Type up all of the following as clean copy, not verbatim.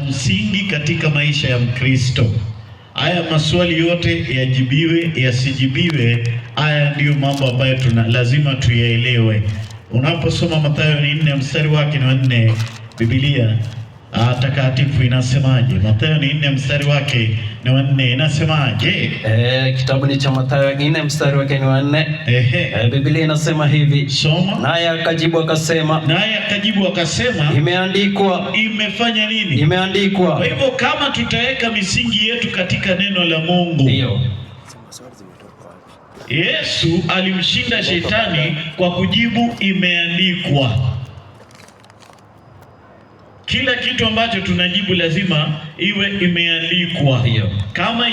msingi katika maisha ya Mkristo. Haya maswali yote yajibiwe, yasijibiwe, haya ndiyo mambo ambayo lazima tuyaelewe. Unaposoma Mathayo 4 mstari wake ni 4, Biblia takatifu inasemaje? Mathayo 4 mstari wake ni 4 inasemaje? Kitabu ni cha Mathayo 4 mstari wake ni 4. Biblia inasema hivi. Soma. Naye akajibu akasema, imeandikwa. Imefanya nini? Imeandikwa. Kwa hivyo kama tutaweka misingi yetu katika neno la Mungu, ndio Yesu alimshinda shetani kwa kujibu imeandikwa. Kila kitu ambacho tunajibu lazima iwe imeandikwa. Kama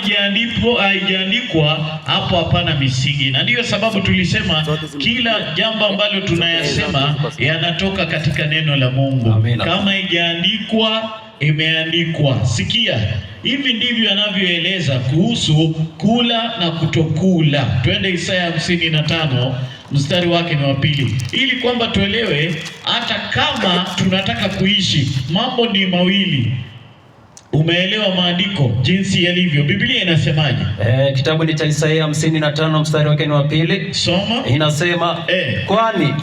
haijaandikwa, hapo hapana misingi. Na ndiyo sababu tulisema kila jambo ambalo tunayasema yanatoka katika neno la Mungu. Amina. Kama haijaandikwa, imeandikwa. Sikia, hivi ndivyo anavyoeleza kuhusu kula na kutokula. Twende Isaya 55 mstari wake ni wa 2, ili kwamba tuelewe hata kama tunataka kuishi, mambo ni mawili. Umeelewa maandiko jinsi yalivyo? Biblia inasemaje? Kitabu ni cha Isaya 55 mstari wake ni wa 2. Soma. Inasema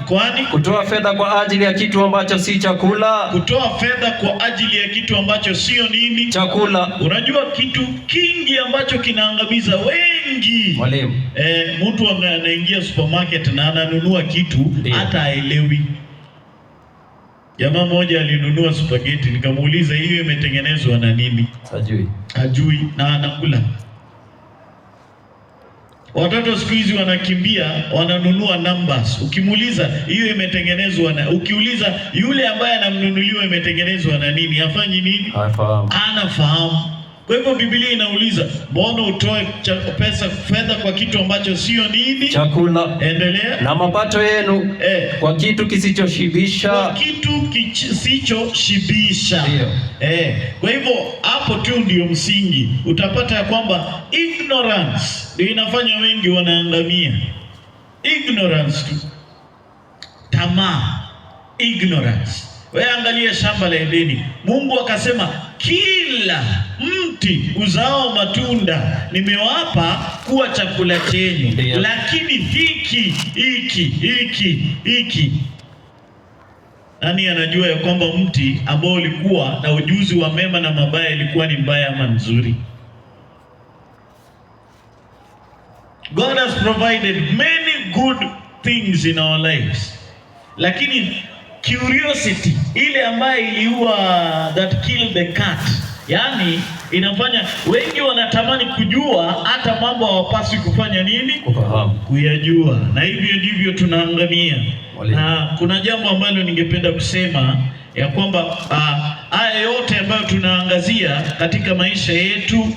kwani kutoa fedha kwa ajili ya kitu ambacho si chakula. Kutoa fedha kwa ajili ya kitu ambacho sio nini? Chakula. Unajua kitu kingi ambacho kinaangamiza wengi. Mwalimu. Mtu anaingia supermarket na ananunua kitu hata haelewi. Jamaa mmoja alinunua spaghetti, nikamuuliza hiyo imetengenezwa na nini? Hajui na anakula. Watoto siku hizi wanakimbia wananunua numbers. Ukimuuliza hiyo imetengenezwa na, ukiuliza yule ambaye anamnunuliwa imetengenezwa na nini, hafanyi nini? Anafahamu. Kwa hivyo Biblia inauliza, mbona utoe fedha kwa kitu ambacho sio nini? Chakula. Endelea. Na mapato yenu kwa kitu kisichoshibisha. Kwa kitu kisichoshibisha. Kwa hivyo hapo tu ndio msingi. Utapata ya kwamba ignorance ndio inafanya wengi wanaangamia. Ignorance tu. Tamaa. Ignorance. Wewe angalia shamba la Edeni. Mungu akasema kila mti uzao matunda nimewapa kuwa chakula chenyu, lakini hiki. Nani anajua ya kwamba mti ambao ulikuwa na ujuzi wa mema na mabaya ilikuwa ni mbaya ama nzuri? God has provided many good things in our lives, lakini curiosity ile ambayo iliua, that killed the cat, yani inafanya wengi wanatamani kujua hata mambo hawapaswi kufanya nini? Kufahamu, kuyajua. Na hivyo ndivyo tunaangamia. Na kuna jambo ambalo ningependa kusema ya kwamba haya yote ambayo tunaangazia katika maisha yetu,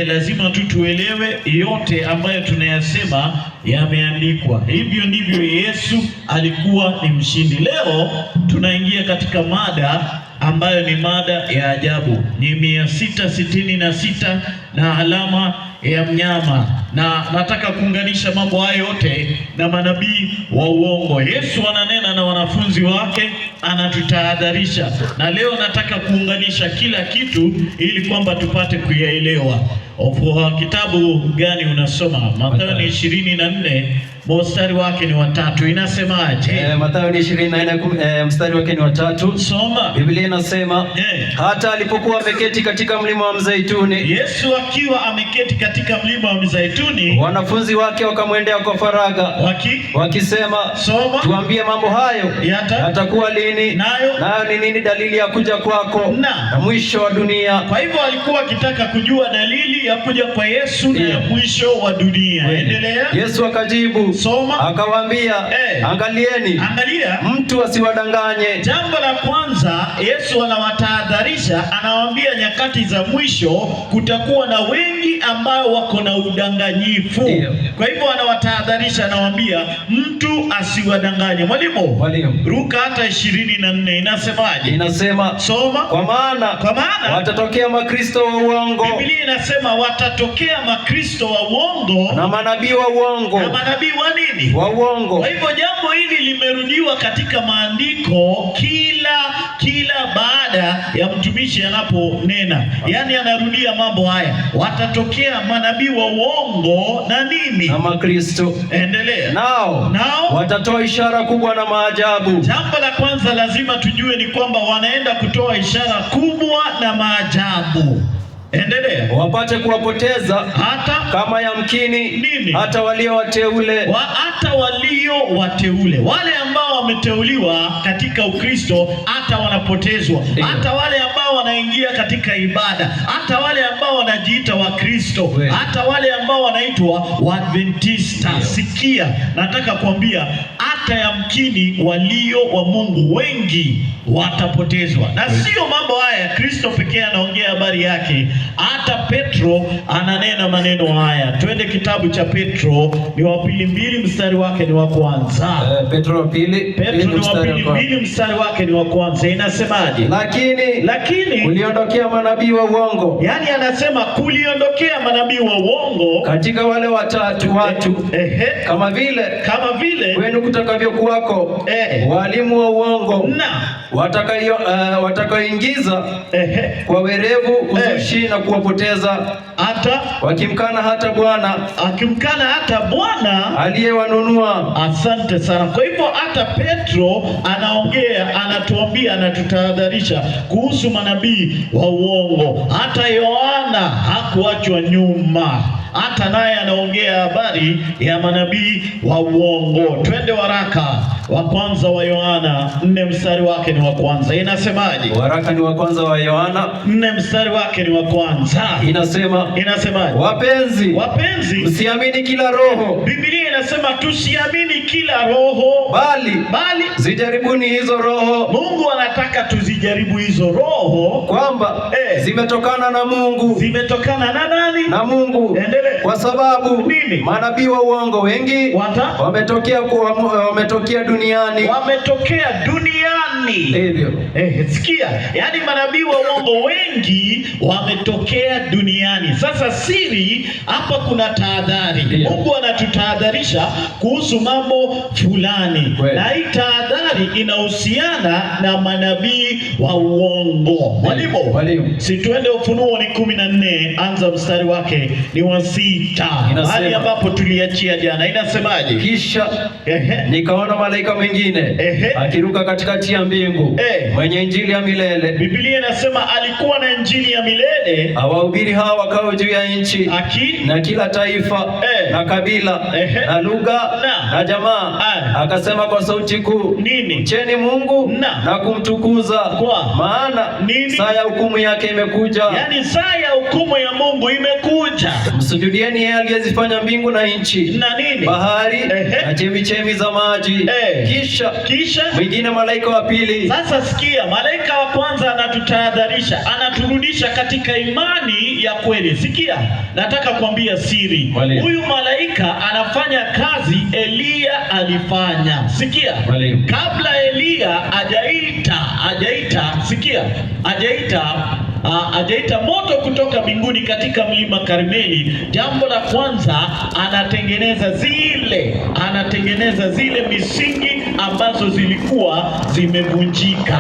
lazima tu tuelewe yote ambayo tunayasema yameandikwa. Hivyo ndivyo Yesu alikuwa ni mshindi. Leo tunaingia katika mada ambayo ni mada ya ajabu. Ni 666 na alama ya mnyama, na nataka kuunganisha mambo hayo yote na manabii wa uongo. Yesu ananena na wanafunzi wake, anatutahadharisha, na leo nataka kuunganisha kila kitu ili kwamba tupate kuyaelewa. Kitabu gani unasoma? Mathayo 24 mstari wake ni wa 3. Inasemaje? Mathayo 24 mstari wake ni wa 3. Soma. Biblia inasema hata alipokuwa ameketi katika mlima wa Mzeituni. Yesu akiwa ameketi katika mlima wa Mzeituni, wanafunzi wake wakamwendea kwa faragha wakisema, soma, tuambie mambo hayo yatakuwa lini, nayo ni nini dalili ya kuja kwako na mwisho wa dunia? Kwa hivyo alikuwa akitaka kujua dalili ya kuja kwa Yesu na ya mwisho wa dunia. Endelea. Yesu akajibu, soma, akawaambia, angalia mtu asiwadanganye. Jambo la kwanza Yesu anawatahadharisha, anawaambia nyakati za mwisho kutakuwa na wengi ambao wako na udanganyifu. Kwa hivyo anawatahadharisha, anawaambia mtu asiwadanganye. Mwalimu, ruka hata 24 inasemaje? Inasema, soma. Kwa maana watatokea makristo wa uongo. Biblia inasema watatokea makristo wa uongo na manabii wa uongo. Na manabii wa nini? Wa uongo. Kwa hivyo jambo hili limerudiwa katika maandiko kila baada ya mtumishi anaponena, yani anarudia mambo haya. Watatokea manabii wa uongo na nini? Na Makristo. Endelea. Nao watatoa ishara kubwa na maajabu. Jambo la kwanza lazima tujue ni kwamba wanaenda kutoa ishara kubwa na maajabu. Endelea. Wapate kuwapoteza hata kama yamkini nini? Hata walio wateule. Hata walio wateule, wale ambao wameteuliwa katika Ukristo hata wanapotezwa. Hata wale ambao wanaingia katika ibada, hata wale ambao wanajiita Wakristo, hata wale ambao wanaitwa Waadventista. Sikia, nataka kuambia hata yamkini walio wa Mungu wengi watapotezwa. Na sio mambo haya Kristo pekee anaongea habari yake, hata Petro ananena maneno haya. Twende kitabu cha Petro ni wa pili 2 mstari wake ni wa kwanza. Petro wa pili ni wa pili 2 mstari wake ni wa kwanza. Inasemaje? Lakini kuliondokea manabii wa uongo. Yani anasema kuliondokea manabii wa uongo katika wale watatu watu kama vile wenu kutakavyokuwako walimu wa uongo na watakaoingiza kwa werevu uzushi na kuwapoteza, hata wakimkana hata Bwana aliyewanunua. Asante sana. Kwa hivyo hata Petro anaongea, anatuambia, anatutahadharisha kuhusu manabii wa uongo. Hata Yohana hakuachwa nyuma, hata naye anaongea habari ya manabii wa uongo. Twende waraka wa kwanza wa Yohana 4 mstari wake ni wa kwanza. Inasemaje? Waraka ni wa kwanza wa Yohana 4 mstari wake ni wa kwanza. Inasemaje? Wapenzi, msiamini kila roho. Biblia inasema tusiamini kila roho, bali zijaribuni hizo roho. Mungu anataka tuzijaribu hizo roho kwamba zimetokana na Mungu. Zimetokana na nani? Na Mungu. Endelea. Kwa sababu manabii wa uongo wengi wametokea duniani. Hivyo. Sikia, yani manabii wa uongo wengi wametokea duniani. Sasa siri hapa, kuna tahadhari. Mungu anatutahadharisha kuhusu mambo fulani. Na hii tahadhari inahusiana na manabii wa uongo. Mwalimu, si tuende Ufunuo ni 14, anza mstari wake ni wa 6. Hali ambapo tuliachia jana. Inasemaje? Kisha nikaona malaika mwingine akiruka katikati ya mbingu, mwenye injili ya milele. Biblia inasema alikuwa na injili ya milele, awahubiri hao wakao juu ya nchi na kila taifa na kabila na lugha na jamaa. Akasema kwa sauti kuu, mcheni Mungu na kumtukuza, maana saa ya hukumu yake imekuja. Yani saa ya hukumu ya Mungu imekuja. Msujudieni yeye aliyezifanya mbingu na nchi na bahari na chemichemi za maji. Kisha mwingine malaika wa pili. Sasa sikia, malaika wa kwanza anatutahadharisha, anaturudisha katika imani ya kweli. Sikia, nataka kuambia siri. Huyu malaika anafanya kazi Elia alifanya. Sikia, kabla Elia hajaita moto kutoka mbinguni katika mlima Karmeli, jambo la kwanza anatengeneza zile misingi ambazo zilikuwa zimevunjika.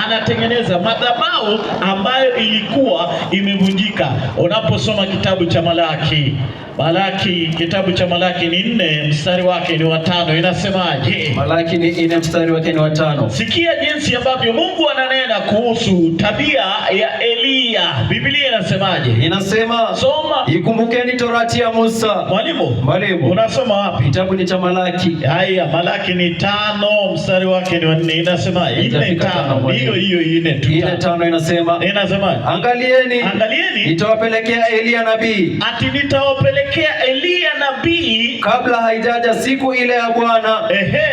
Anatengeneza madhabahu ambayo ilikuwa imevunjika. Unaposoma kitabu cha kitabu cha Malaki ni 4 mstari wake ni wa 5. Inasemaje? Malaki ni 4 mstari wake ni wa 5. Sikia jinsi ambavyo Mungu ananena kuhusu tabia ya Elia. Biblia inasemaje? Inasema, soma. Ikumbukeni torati ya Musa. Mwalimu, unasoma wapi? Kitabu ni cha Malaki. Haya, Malaki ni 5 mstari wake ni wa 4. Inasemaje? 4:5. Hiyo 4:5 inasema, Angalieni nitawapelekea Elia nabii. Ati nitawapelekea Elia nabii kabla haijaja siku ile ya Bwana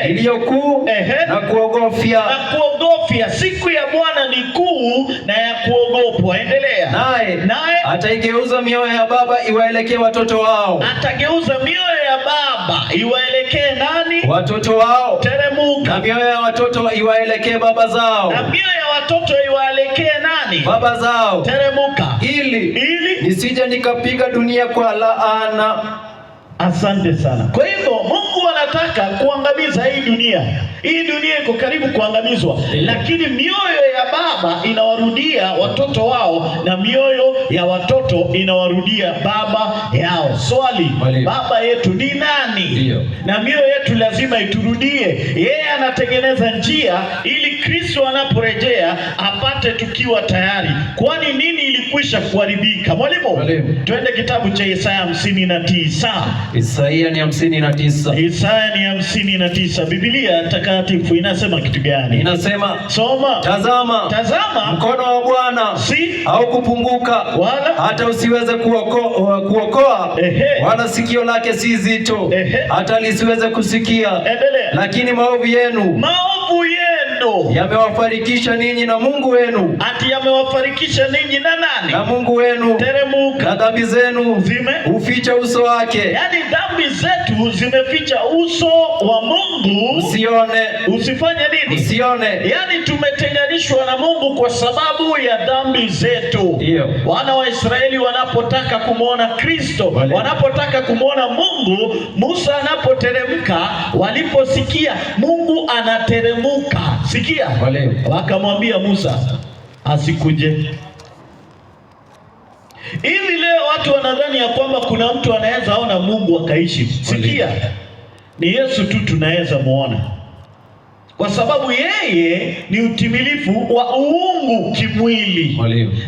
iliyokuu na kuogofya. Siku ya Bwana ni kuu na ya kuogopwa. Endelea. Naye ataigeuza mioyo ya baba iwaelekee watoto wao. Atageuza mioyo ya baba iwaelekee nani? Watoto wao. Teremuka. Na mioyo ya watoto iwaelekee baba zao. Na mioyo ya watoto iwaelekee nani? Baba zao. Teremuka. Ili nisije nikapiga dunia kwa laana. Asante sana. Kwa hivyo Mungu anataka kuangamiza hii dunia. Hii dunia iko karibu kuangamizwa, lakini mioyo ya baba inawarudia watoto wao na mioyo ya watoto inawarudia baba yao. Swali, baba yetu ni nani? Na mioyo yetu lazima iturudie. Yeye anatengeneza njia ili Kristo anaporejea apate tukiwa tayari. Kwani nini ilikwisha kuharibika? Mwalimu, twende kitabu cha Isaya 59. Isaya ni 59. Isaya ni 59. Biblia takatifu inasema kitu gani? Inasema, soma. Tazama mkono wa Bwana au kupunguka, wala hata usiweze kuokoa, wala sikio lake si zito, hata lisiweze kusikia. Endelea. Lakini maovu yenu yamewafarikisha ninyi na Mungu wenu. Ati yamewafarikisha ninyi na nani? Na Mungu wenu. Teremuka. Na dhambi zenu uficha uso wake. Yani dhambi zetu zimeficha uso wa Mungu. Usione. Usifanye nini? Usione. Yani tumetenganishwa na Mungu kwa sababu ya dhambi zetu. Ndio. Wana wa Israeli wanapotaka kumwona Kristo, wanapotaka kumwona Mungu, Musa anapoteremka, waliposikia Mungu anateremuka, sikia, wakamwambia Musa asikuje. Hivi leo watu wanadhani ya kwamba kuna mtu anaweza ona Mungu akaishi. Sikia, ni Yesu tu tunaweza muona, kwa sababu yeye ni utimilifu wa uungu kimwili.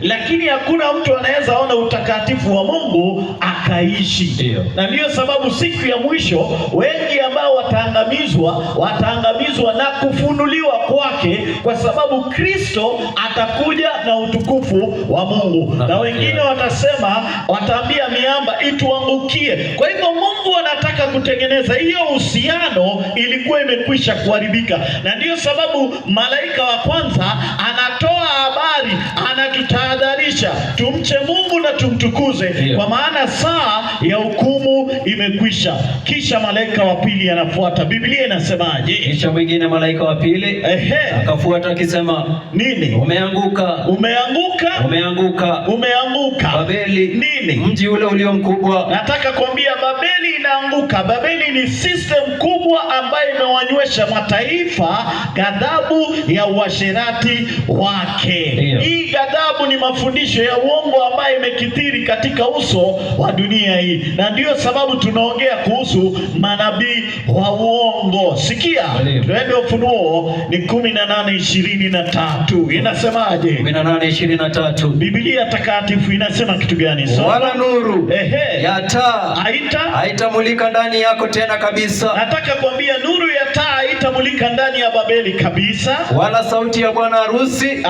Lakini hakuna mtu anaweza ona utakatifu wa Mungu akaishi. Na ndiyo sababu siku ya mwisho wengi ambao wataangamizwa na kufunuliwa kwake, kwa sababu Kristo atakuja na utukufu wa Mungu. Na wengine watasema, wataambia miamba ituangukie. Kwa hivyo Mungu anataka kutengeneza hiyo uhusiano, ilikuwa imekwisha kuharibika. Na ndiyo sababu malaika wa kwanza anatoa habari, anatutahadharisha tumche Mungu na tumtukuze, kwa maana saa ya hukumu imekwisha. Kisha malaika wa pili anafuata. Biblia inasemaje? Kisha mwingine malaika wa pili akafuata akisema, nini? Umeanguka Babeli, nini? Mji ule ulio mkubwa. Nataka kuambia Babeli inaanguka. Babeli ni system kubwa ambayo imewanywesha mataifa ghadhabu ya uasherati wake. Hii ghadhabu ni mafundisho ya uongo ambayo imekithiri katika uso wa dunia hii, na ndiyo sababu tunaongea kuhusu manabii wa uongo. Sikia, twende Ufunuo ni 18:23. Inasemaje? 18:23. Biblia takatifu inasema kitu gani? Wala nuru ya taa haitamulika ndani yako tena kabisa. Nataka kuambia nuru ya taa haitamulika ndani ya Babeli kabisa. Wala sauti ya bwana harusi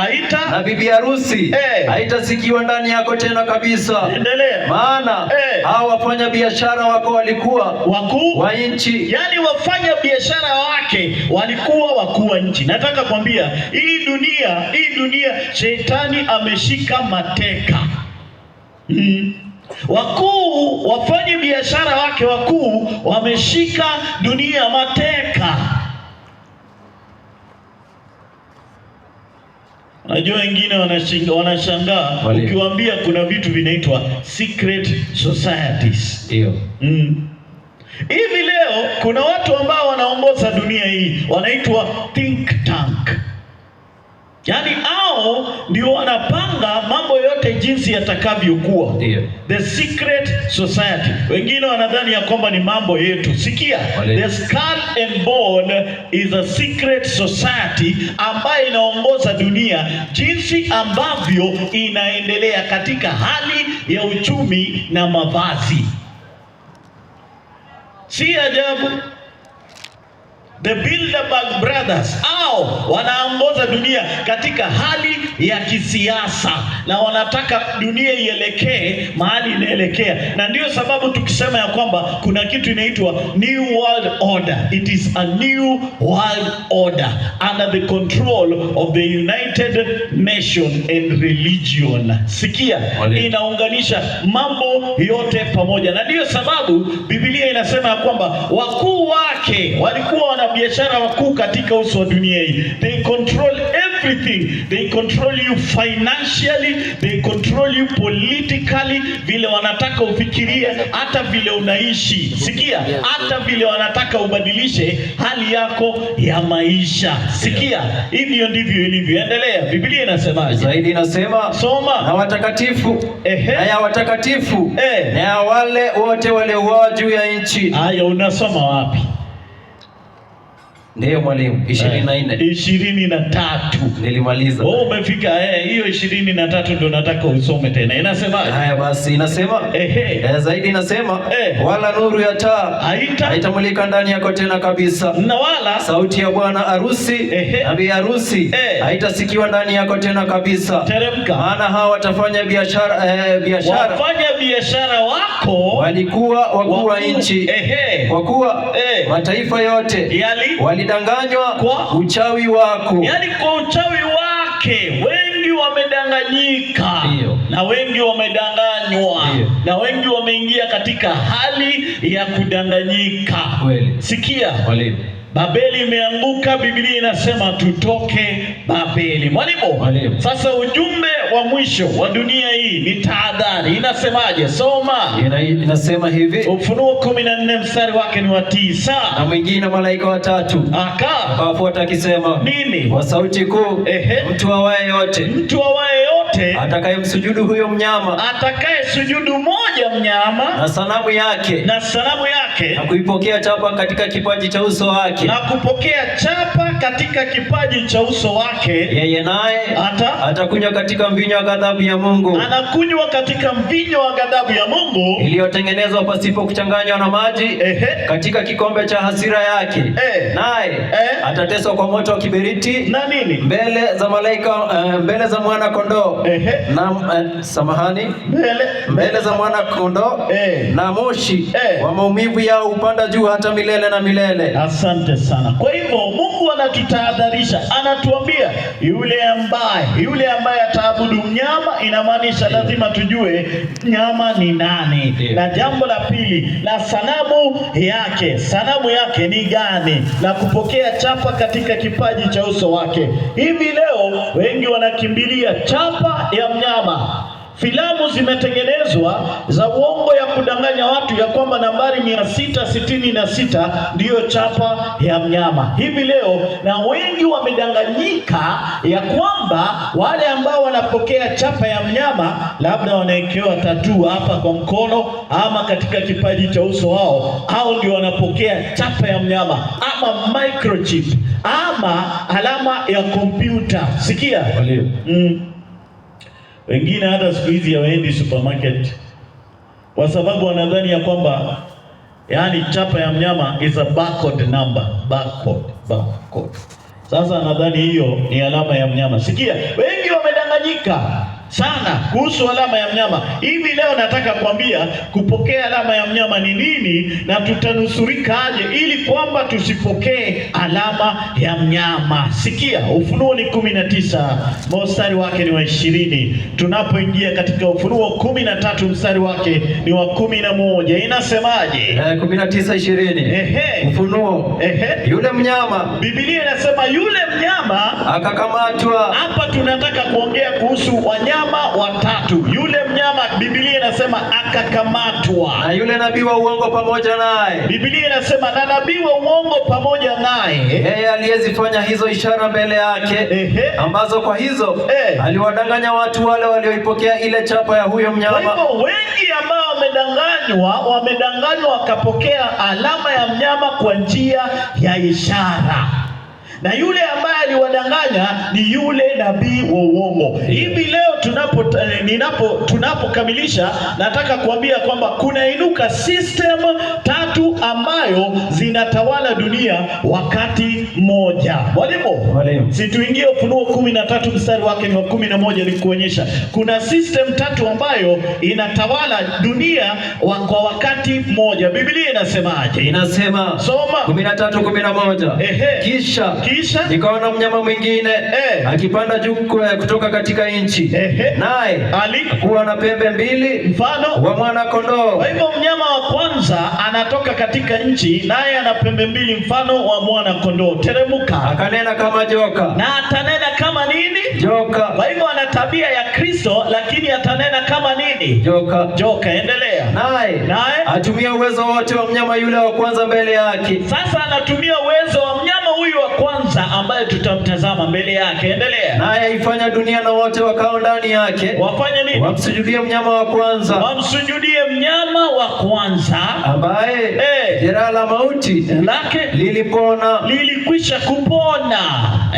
na bibi harusi haitasikiwa ndani yako tena kabisa. Endelea. Maana hao wafanya biashara wako walikuwa wakuu wa nchi. Yani wafanya biashara wake walikuwa wakuu wa nchi. Nataka kuambia hii dunia shetani ameshika mateka. Wakuu, wafanya biashara wake wakuu wameshika dunia mateka. Najua wengine wanashangaa ukiwaambia kuna vitu vinaitwa secret societies. Hivi leo kuna watu ambao wanaongoza dunia hii wanaitwa think tank. Yani hao ndio wanapanga mambo yote jinsi yatakavyokuwa. The secret society. Wengine wanadhani ya kwamba ni mambo yetu. Sikia, the Skull and Bone is a secret society ambayo inaongoza dunia jinsi ambavyo inaendelea katika hali ya uchumi na mavazi. Si ajabu the Bilderberg Brothers hao wanaongoza dunia katika hali ya kisiasa, na wanataka dunia ielekee mahali inaelekea. Na ndiyo sababu tukisema ya kwamba kuna kitu inaitwa New World Order. It is a new world order under the control of the United Nation and Religion. Sikia, inaunganisha mambo yote pamoja. Na ndiyo sababu Biblia inasema ya kwamba wakuu wake walikuwa wana biashara wakuu katika uso wa dunia hii. They control every everything. They control you financially, they control you politically, vile wanataka ufikirie, hata vile unaishi. Sikia, hata vile wanataka ubadilishe hali yako ya maisha. Sikia, hivyo ndivyo ilivyo. Endelea. Biblia inasema zaidi, inasema soma, na watakatifu na ya watakatifu na ya wale wote waliouawa juu ya nchi. Haya, unasoma wapi? Ndio mwalimu, 24. 23. Nilimaliza. Umefika hiyo 23 ndio nataka usome tena. Inasema haya basi, inasema zaidi, inasema wala nuru ya taa haitamulika ndani yako tena kabisa, na wala sauti ya bwana harusi na bi harusi haitasikiwa ndani yako tena kabisa. Teremka. Maana hao watafanya biashara wafanya biashara wako walikuwa wakuu wa nchi, kwa kuwa mataifa yote walidanganywa kwa uchawi wako. Yani kwa uchawi wake wengi wamedanganyika. Na wengi wamedanganywa. Na wengi wameingia katika hali ya kudanganyika. Sikia, Babeli imeanguka. Biblia inasema tutoke Babeli. Mwalimu, sasa ujumbe wa mwisho wa dunia hii ni tahadhari. Inasemaje? Soma. Inasema hivi, Ufunuo 14 mstari wake ni wa 9. Na mwingine malaika watatu akawafuata akisema nini? Kwa sauti kuu, mtu awaye yote atakayemsujudu huyo mnyama, atakayesujudu moja mnyama na sanamu yake na kuipokea chapa katika kipaji cha uso wake, yeye naye atakunywa katika mvinyo wa ghadhabu ya Mungu. Anakunywa katika mvinyo wa ghadhabu ya Mungu iliyotengenezwa pasipo kuchanganywa na maji, katika kikombe cha hasira yake. Naye atateswa kwa moto wa kiberiti na nini? Mbele za malaika, mbele za mwana kondoo na mbele za mwana kondoo na moshi wa maumivu yao upanda juu hata milele na milele. Asante sana. Kwa hivyo Mungu anatutahadharisha, anatuambia yule ambaye ataabudu mnyama, inamaanisha lazima tujue nyama ni nani. Na jambo la pili, la sanamu yake ni gani, na kupokea chapa katika kipaji cha uso wake. Hivi leo wengi wanakimbilia chapa ya mnyama. Filamu zimetengenezwa za uongo ya kudanganya watu ya kwamba nambari 666 ndiyo chapa ya mnyama. Hivi leo na wengi wamedanganyika ya kwamba wale ambao wanapokea chapa ya mnyama labda wanawekewa tattoo hapa kwa mkono ama katika kipaji cha uso wao, au ndio wanapokea chapa ya mnyama ama microchip ama alama ya kompyuta. Sikia, wengine hata siku hizi hawaendi supermarket kwa sababu wanadhani ya kwamba yani chapa ya mnyama is a barcode number. Barcode. Sasa nadhani hiyo ni alama ya mnyama. Sikia, wengi wamedanganyika sana kuhusu alama ya mnyama. Hivi leo nataka kuambia kupokea alama ya mnyama ni nini na tutanusurika aje ili kwamba tusipokee alama ya mnyama. Sikia, Ufunuo ni 19 mstari wake ni wa 20. Tunapoingia katika Ufunuo 13 mstari wake ni wa 11. Inasemaje? 19:20. Ufunuo. Yule mnyama, Biblia inasema yule mnyama akakamatwa. Hapa tunataka kuongea kuhusu wanyama watatu. Yule mnyama, Biblia inasema akakamatwa. Na yule nabii wa uongo pamoja naye. Biblia inasema na nabii wa uongo pamoja naye. Yeye aliyezifanya hizo ishara mbele yake, ambazo kwa hizo aliwadanganya watu wale walioipokea ile chapa ya huyo mnyama. Kwa hivyo wengi ambao wamedanganywa wakapokea alama ya mnyama kwa njia ya ishara. Na yule ambaye aliwadanganya ni yule nabii wa uongo. Hivi leo tunapokamilisha nataka kuambia kwamba kunainuka system tatu ambayo zinatawala dunia wakati mmoja. Mwalimu, situingie Ufunuo 13 mstari wake ni wa 11 nikuonyesha. Kuna system tatu ambayo inatawala dunia kwa wakati mmoja. Biblia inasemaje? Inasema soma 13:11. Kisha nikaona mnyama mwingine akipanda juu kutoka katika nchi, naye alikuwa na pembe mbili mfano wa mwana kondoo. Kwa hivyo mnyama wa kwanza anatoka katika nchi, naye ana pembe mbili mfano wa mwana kondoo. Teremuka. Akanena kama joka. Na atanena kama nini? Joka. Kwa hivyo ana tabia ya Kristo, lakini atanena kama nini? Joka. Joka. Endelea. Naye atumia uwezo wote wa mnyama yule wa kwanza mbele yake. Sasa anatumia uwezo wa mnyama huyu wa kwanza ambaye tutamtazama mbele yake. Endelea. Naye aifanya dunia na wote wakao ndani yake wafanye nini? Wamsujudie mnyama wa kwanza. Wamsujudie mnyama wa kwanza ambaye jeraha la mauti lake lilikwisha kupona.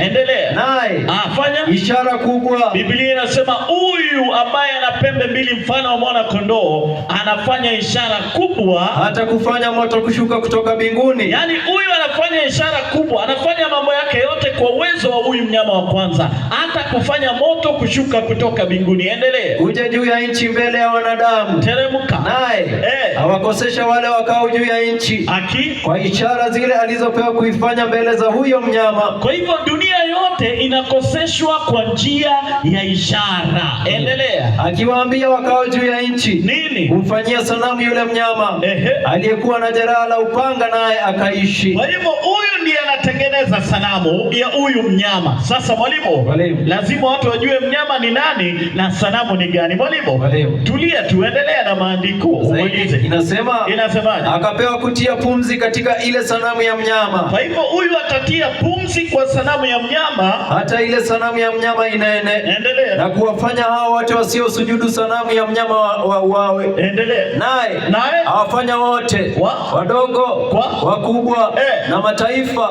Endelea. Naye afanya ishara kubwa. Biblia inasema huyu ambaye ana pembe mbili mfano wa mwana kondoo anafanya ishara kubwa, hata kufanya moto kushuka kutoka mbinguni. Yaani huyu anafanya ishara kubwa, anafanya mambo yake yote kwa uwezo wa huyu mnyama wa kwanza, hata kufanya moto kushuka kutoka mbinguni. Endelea. Uje juu ya nchi mbele ya wanadamu. Teremuka. Naye awakosesha wale wakao juu ya nchi kwa ishara zile alizopewa kuifanya mbele za huyo mnyama. Kwa hivyo dunia yote inakoseshwa kwa njia ya ishara. Endelea. Akiwaambia wakao juu ya nchi nini? Kumfanyia sanamu yule mnyama aliyekuwa na jeraha la upanga, naye akaishi. Kwa hivyo huyu ndiye anatengeneza sanamu ya huyu mnyama. Sasa mwalimu, lazima watu wajue mnyama ni nani na sanamu ni gani. Mwalimu, tulia, tuendelea na maandiko. Inasemaje? Akapewa kutia pumzi katika ile sanamu ya mnyama. Kwa hivyo huyu atatia pumzi kwa sanamu ya mnyama, hata ile sanamu ya mnyama inene. Endelea. Na kuwafanya hao wote wasio sujudu sanamu ya mnyama wawe. Endelea. Naye awafanya wote wadogo wakubwa na mataifa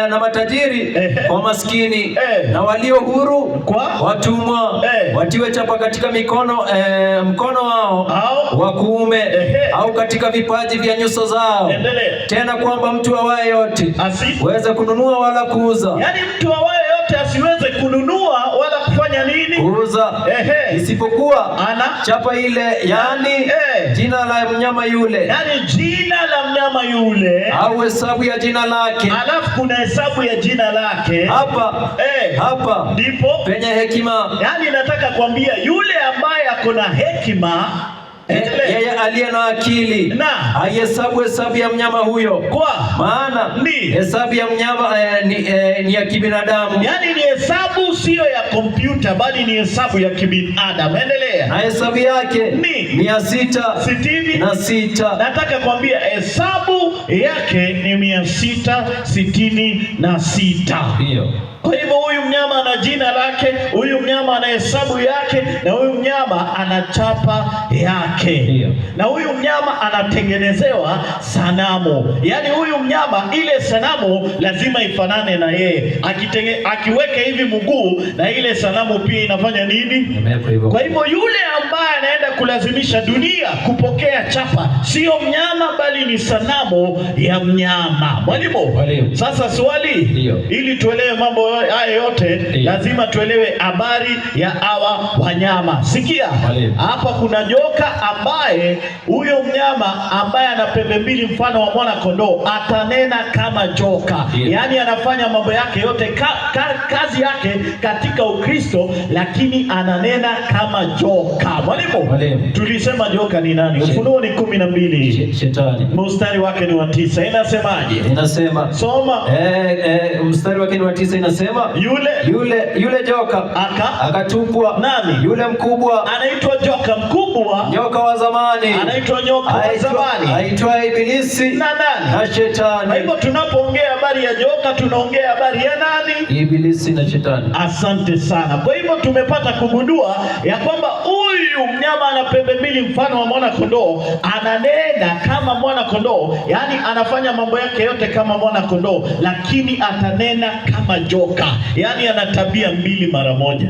na matajiri kwa maskini na walio huru watumwa watiwe chapa katika mkono wao wa kuume au katika vipaji vya nyuso zao. Tena kwamba mtu awaye yote asiweze kununua wala kuuza. Yaani mtu awaye yote asiweze kununua wala kufanya nini? Kuuza. Isipokuwa chapa ile, yani jina la mnyama yule, yani jina la mnyama yule, au hesabu ya jina lake. Alafu kuna hesabu ya jina lake. Hapa ndipo penye hekima. Yani nataka kuambia yule ambaye ako na hekima, yeye aliye na akili hesabu ya mnyama huyo, kwa maana hesabu ya mnyama ni ya kibinadamu. Yani ni hesabu sio ya kompyuta, bali ni hesabu ya kibinadamu. Endelea. Na hesabu yake ni 666. Nataka kuambia hesabu yake ni 666. Hiyo. Kwa hivyo huyu mnyama ana jina lake, huyu mnyama ana hesabu yake, na huyu mnyama ana chapa yake. Na huyu mnyama anatengenezewa sanamu. Yaani huyu mnyama, ile sanamu lazima ifanane na yeye. Akiweka hivi mguu, na ile sanamu pia inafanya nini? Kwa hivyo yule ambaye anaenda kulazimisha dunia kupokea chapa sio mnyama, bali ni sanamu ya mnyama. Mwalimu, sasa swali ili tuelewe mambo haya yote, lazima tuelewe habari ya hawa wanyama. Sikia, hapa kuna joka ambaye huyo mnyama ambaye ana pembe mbili mfano wa mwana kondoo atanena kama joka. Yaani anafanya mambo yake yote, kazi yake katika Ukristo, lakini ananena kama joka. Mwalimu, tulisema joka ni nani? Ufunuo ni 12. Shetani. Mstari wake ni wa 9. Inasemaje? Inasema. Soma. Mstari wake ni wa 9 inasema yule joka akatupwa. Nani? Yule mkubwa anaitwa joka mkubwa, nyoka wa zamani, anaitwa nyoka wa zamani, aitwa Ibilisi na Shetani. Kwa hivyo tunapoongea habari ya joka tunaongea habari ya nani? Ibilisi na Shetani. Asante sana. Kwa hivyo tumepata kugundua ya kwamba huyu mnyama ana pembe mbili mfano wa mwana kondoo, ananena kama mwana kondoo, yaani anafanya mambo yake yote kama mwana kondoo, lakini atanena kama joka. Yaani ana tabia mbili mara moja.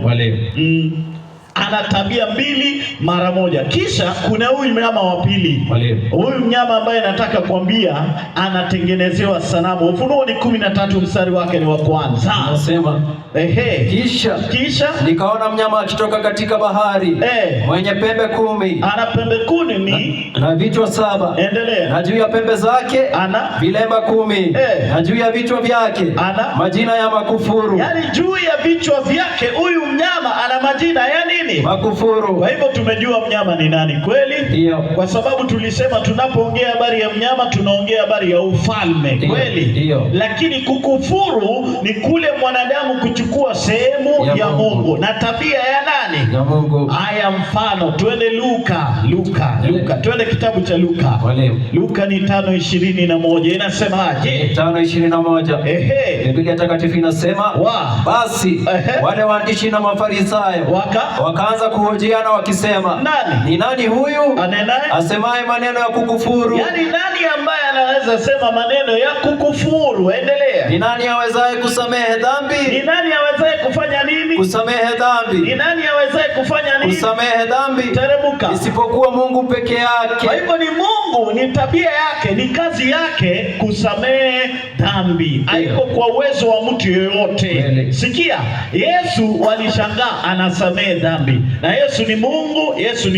Ana tabia mbili mara moja. Kisha kuna huyu mnyama wa pili. Huyu mnyama ambaye nataka kuambia anatengenezewa sanamu. Ufunuo ni 13 mstari wake ni wa kwanza. Anasema kisha nikaona mnyama akitoka katika bahari, mwenye pembe 10. Ana pembe 10 na vichwa 7. Endelea. Na juu ya pembe zake ana vilemba 10. Na juu ya vichwa vyake ana majina ya makufuru. Yaani juu ya vichwa vyake huyu mnyama ana majina ya nini? nini? Makufuru. Kwa hivyo tumejua mnyama ni nani kweli? Ndio. Kwa sababu tulisema tunapoongea habari ya mnyama tunaongea habari ya ufalme kweli? Ndio. Lakini kukufuru ni kule mwanadamu kuchukua sehemu ya Mungu na tabia ya nani? Ya Mungu. Haya, mfano tuende Luka. Tuende kitabu cha Luka. Luka ni 5:21 inasemaje? 5:21. Biblia takatifu inasema basi wale waandishi na Mafarisayo wakaanza kuhojiana wakisema, ni nani huyu asemaye maneno ya kukufuru? Yaani nani ambaye anaweza sema maneno ya kukufuru? Endelea. Ni nani awezaye kusamehe dhambi? Ni nani awezaye kufanya nini? Kusamehe dhambi. Ni nani awezaye kufanya nini? Kusamehe dhambi. Teremuka. Isipokuwa Mungu peke yake. Kwa hivyo ni Mungu, ni tabia yake, ni kazi yake kusamehe dhambi. Haiko kwa uwezo wa mtu yeyote. Sikia, Yesu walishangaa anasamehe dhambi. Na Yesu ni Mungu, Yesu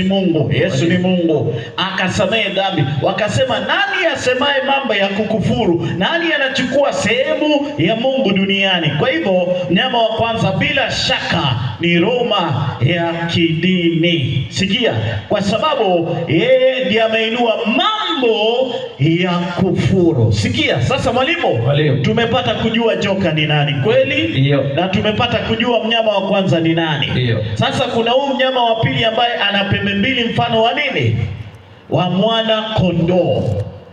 ni Mungu. Akasamehe dhambi. Wakasema, nani asemaye mambo ya kukufuru? Nani anachukua sehemu ya Mungu duniani? Kwa hivyo mnyama wa kwanza bila shaka ni Roma ya kidini. Sikia, kwa sababu yeye ndiye ameinua mambo ya kufuru. Sikia, sasa mwalimu, tumepata kujua joka ni nani kweli? Na tumepata kujua mnyama wa kwanza ni nani? Sasa kuna huu mnyama wa pili ambaye ana pembe mbili, mfano wa nini? Wa mwana kondoo.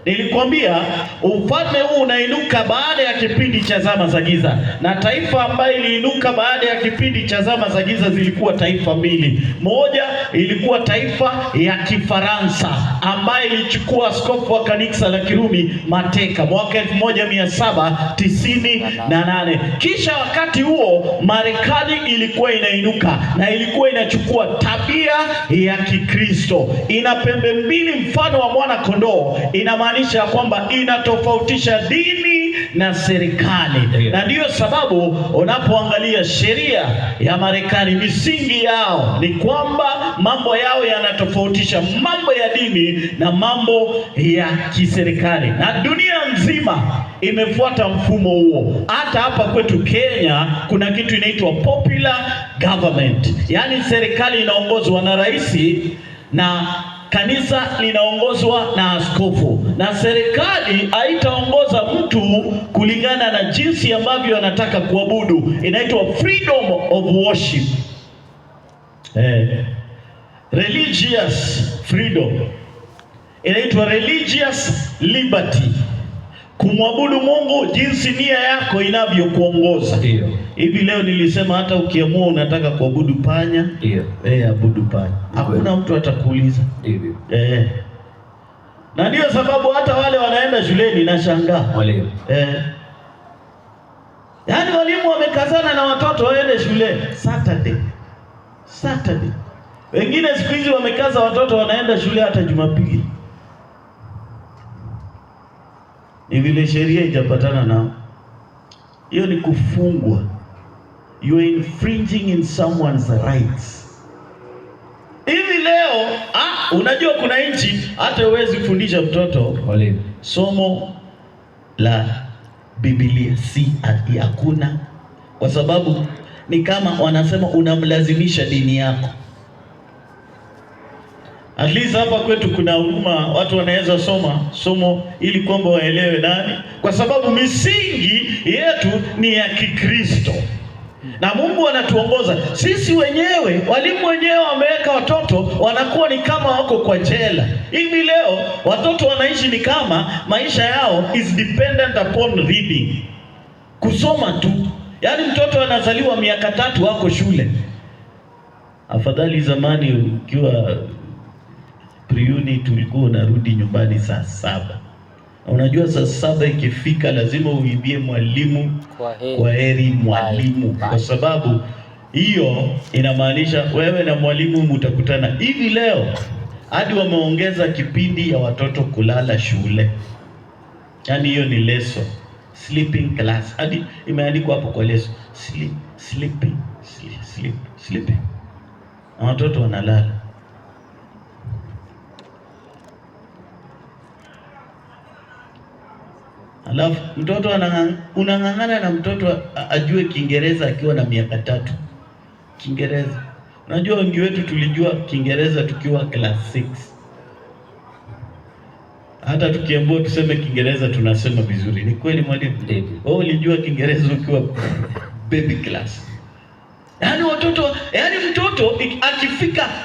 Nilikwambia ufalme huu unainuka baada ya kipindi cha zama za giza, na taifa ambayo iliinuka baada ya kipindi cha zama za giza zilikuwa taifa mbili. Moja ilikuwa taifa ya Kifaransa ambayo ilichukua askofu wa kanisa la Kirumi mateka mwaka 1798. Kisha wakati huo Marekani ilikuwa inainuka na ilikuwa inachukua tabia ya Kikristo. Ina pembe mbili mfano wa mwana kondoo. Inamaanisha kwamba inatofautisha dini na serikali. Na ndiyo sababu unapoangalia sheria ya Marekani, misingi yao ni kwamba mambo yao yanatofautisha mambo ya dini na mambo ya kiserikali. Na dunia nzima imefuata mfumo huo. Hata hapa kwetu Kenya kuna kitu inaitwa popular government. Yaani serikali inaongozwa na rais na kanisa linaongozwa na askofu, na serikali haitaongoza mtu kulingana na jinsi ambavyo anataka kuabudu. Inaitwa freedom of worship, religious freedom, inaitwa religious liberty. Kumwabudu Mungu jinsi nia yako inavyokuongoza. Hivi leo nilisema hata ukiamua unataka kuabudu panya, abudu panya. Hakuna mtu atakuuliza. Na ndio sababu hata wale wanaenda shuleni nashangaa. Yaani walimu wamekazana na watoto waende shule Saturday. Wengine siku hizi wamekaza watoto wanaenda shule hata Jumapili. Ni vile sheria ijapatana nao. Hiyo ni kufungwa. You are infringing in someone's rights. Hivi leo unajua kuna nchi hata huwezi fundisha mtoto somo la Biblia, hakuna, kwa sababu ni kama wanasema unamlazimisha dini yako. At least hapa kwetu kuna huruma, watu wanaweza soma somo ili kwamba waelewe nani, kwa sababu misingi yetu ni ya Kikristo na Mungu anatuongoza. Sisi wenyewe, walimu wenyewe wameweka watoto wanakuwa ni kama wako kwa jela. Hivi leo watoto wanaishi ni kama maisha yao is dependent upon reading, kusoma tu. Yaani mtoto anazaliwa miaka 3 wako shule. Afadhali zamani ukiwa priuni tulikuwa unarudi nyumbani saa 7. Unajua saa 7 ikifika lazima uimbie mwalimu kwa heri mwalimu, kwa sababu hiyo inamaanisha wewe na mwalimu mtakutana. Hivi leo hadi wameongeza kipindi ya watoto kulala shule. Yaani hiyo ni lesson, sleeping class. Hadi imeandikwa hapo kwa lesson, sleeping. Na watoto wanalala. Alafu mtoto unang'ang'ana na mtoto ajue Kiingereza akiwa na miaka 3. Kiingereza. Najua wengi wetu tulijua Kiingereza tukiwa class 6. Hata tukiambiwa tuseme Kiingereza tunasema vizuri. Ni kweli mwalimu? Wewe ulijua Kiingereza ukiwa baby class. Yaani mtoto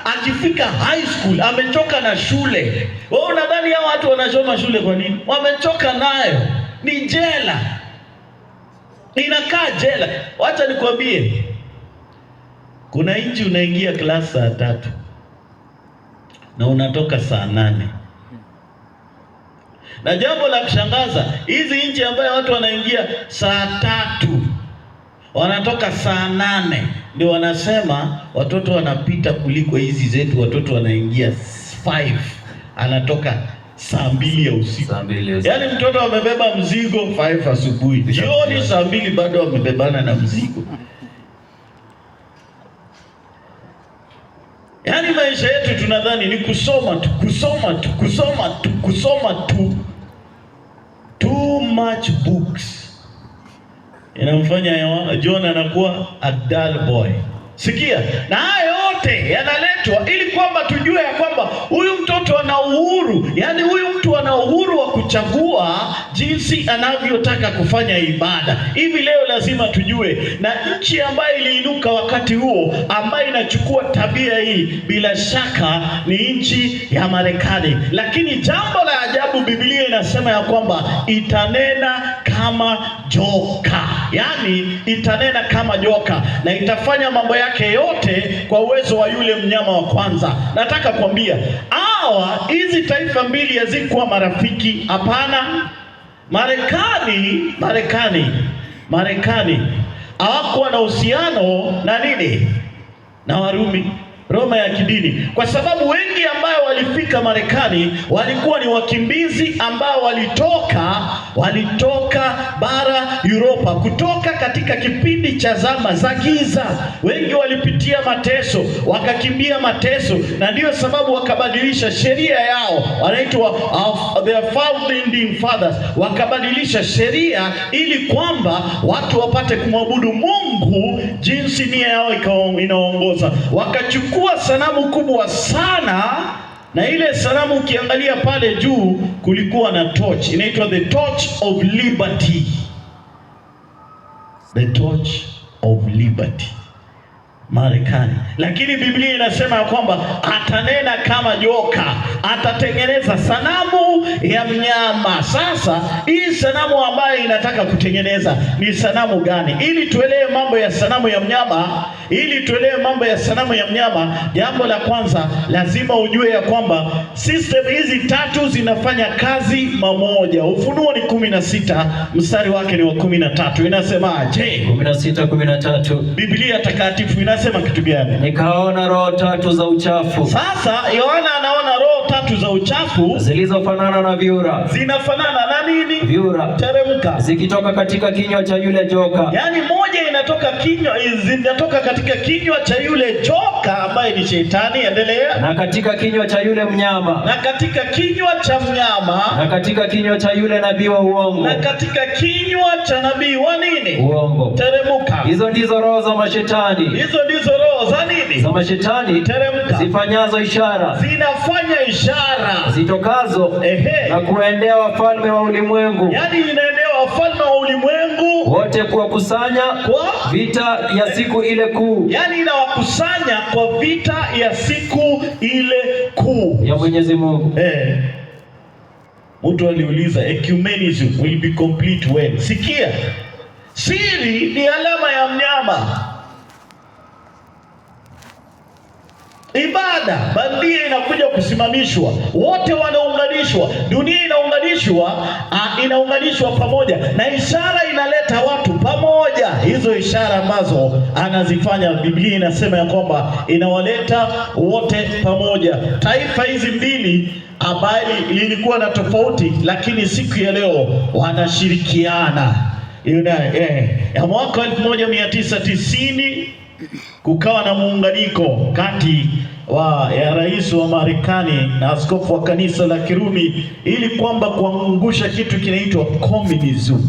akifika high school amechoka na shule. Wewe unadhani hao watu wanasoma shule kwa nini? Wamechoka nayo. Ni jela. Inakaa jela. Wacha nikwambie. Kuna nchi unaingia class saa 3 na unatoka saa 8. Na jambo la kushangaza, hizi nchi ambayo watu wanaingia saa 3 wanatoka saa 8, ndio wanasema watoto wanapita kuliko hizi zetu. Watoto wanaingia 5 anatoka saa 2 ya usiku. Yaani mtoto amebeba mzigo 5 asubuhi, jioni saa 2 bado amebebana na mzigo. Yaani maisha yetu tunadhani ni kusoma tu. Too much books inamfanya John anakuwa a dull boy. Sikia, na haya yote yanaletwa ili kwamba tujue ya kwamba huyu mtoto ana uhuru. Yaani huyu mtu ana uhuru wa kuchagua jinsi anavyotaka kufanya ibada. Hivi leo lazima tujue, na nchi ambayo iliinuka wakati huo ambayo inachukua tabia hii bila shaka ni nchi ya Marekani. Lakini jambo la ajabu, Biblia inasema ya kwamba itanena kama joka. Yaani itanena kama joka na itafanya mambo yake yote kwa uwezo wa yule mnyama wa kwanza. Nataka kuambia hizi taifa mbili hazikuwa marafiki. Hapana. Marekani hawakuwa na uhusiano na nini? Na Warumi, Roma ya kidini. Kwa sababu wengi ambao walifika Marekani walikuwa ni wakimbizi ambao walitoka bara Europa, kutoka katika kipindi cha zama za giza. Wengi walipitia mateso, wakakimbia mateso, na ndio sababu wakabadilisha sheria yao. Wanaitwa their founding fathers. Wakabadilisha sheria ili kwamba watu wapate kumwabudu Mungu jinsi nia yao inaongoza. Wakachukua sanamu kubwa sana, na ile sanamu ukiangalia pale juu kulikuwa na torch, inaitwa the torch of liberty. The torch of liberty, Marekani. Lakini Biblia inasema kwamba atanena kama joka, atatengeneza sanamu ya mnyama. Sasa hii sanamu ambayo inataka kutengeneza ni sanamu gani? Ili tuelewe mambo ya sanamu ya mnyama, jambo la kwanza lazima ujue ya kwamba system hizi 3 zinafanya kazi pamoja. Ufunuo ni 16 mstari wake ni wa 13. Inasemaje? 16:13. Biblia takatifu inasema kitu gani? Nikaona roho 3 za uchafu. Sasa Yohana anaona roho 3 za uchafu zilizofanana na vyura. Zinafanana na nini? Vyura. Teremka. Zikitoka katika kinywa cha yule joka. Yaani moja zinatoka katika kinywa cha yule joka ambaye ni Shetani. Endelea. Na katika kinywa cha yule mnyama. Na katika kinywa cha mnyama. Na katika kinywa cha yule nabii wa uongo. Na katika kinywa cha nabii wa nini? Uongo. Teremka. Hizo ndizo roho za mashetani. Hizo ndizo roho za nini? Za mashetani. Teremka. Zifanyazo ishara. Zinafanya ishara. Zitokazo na kuendea wafalme wa ulimwengu. Yaani inaendea wafalme wa ulimwengu wote kuwakusanya kwa vita ya siku ile kuu. Yaani inawakusanya kwa vita ya siku ile kuu ya Mwenyezi Mungu. Mtu aliuliza, ecumenism will be complete when? Sikia, siri ni alama ya mnyama. Ibada bandia inakuja kusimamishwa, wote wanaunganishwa, dunia inaunganishwa pamoja, na ishara inaleta watu pamoja. Hizo ishara ambazo anazifanya, Biblia inasema ya kwamba inawaleta wote pamoja. Taifa hizi mbili ambayo lilikuwa na tofauti, lakini siku ya leo wanashirikiana. Ya mwaka 1990 kukawa na muunganiko kati ya rais wa Marekani na askofu wa kanisa la Kirumi ili kwamba kuangusha kitu kinaitwa communism.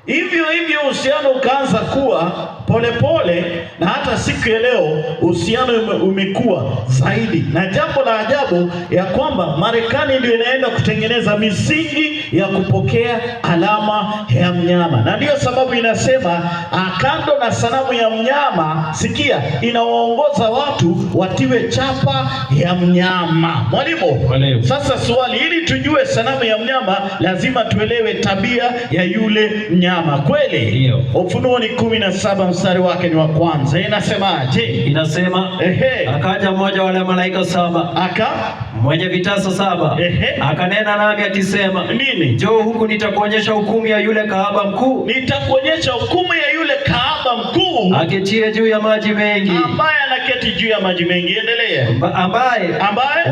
Hivyo uhusiano ukaanza kuwa polepole na hata siku ya leo uhusiano umekuwa zaidi, na jambo la ajabu ya kwamba Marekani ndio inaenda kutengeneza misingi ya kupokea alama ya mnyama, na ndiyo sababu inasema kando na sanamu ya mnyama, sikia, inawaongoza watu watiwe chapa ya mnyama. Mwalimu, sasa swali, ili tujue sanamu ya mnyama lazima tuelewe tabia ya yule mnyama, kweli? Ufunuo ni 17 mstari wake ni wa kwanza, inasemaje? Inasema akaja mmoja wa wale malaika saba, mwenye vitasa saba, akanena nami akisema, nini? Njoo huku nitakuonyesha hukumu ya yule kahaba mkuu. Nitakuonyesha hukumu ya yule kahaba mkuu aketie juu ya maji mengi, ambaye anaketi juu ya maji mengi. Endelea. ambaye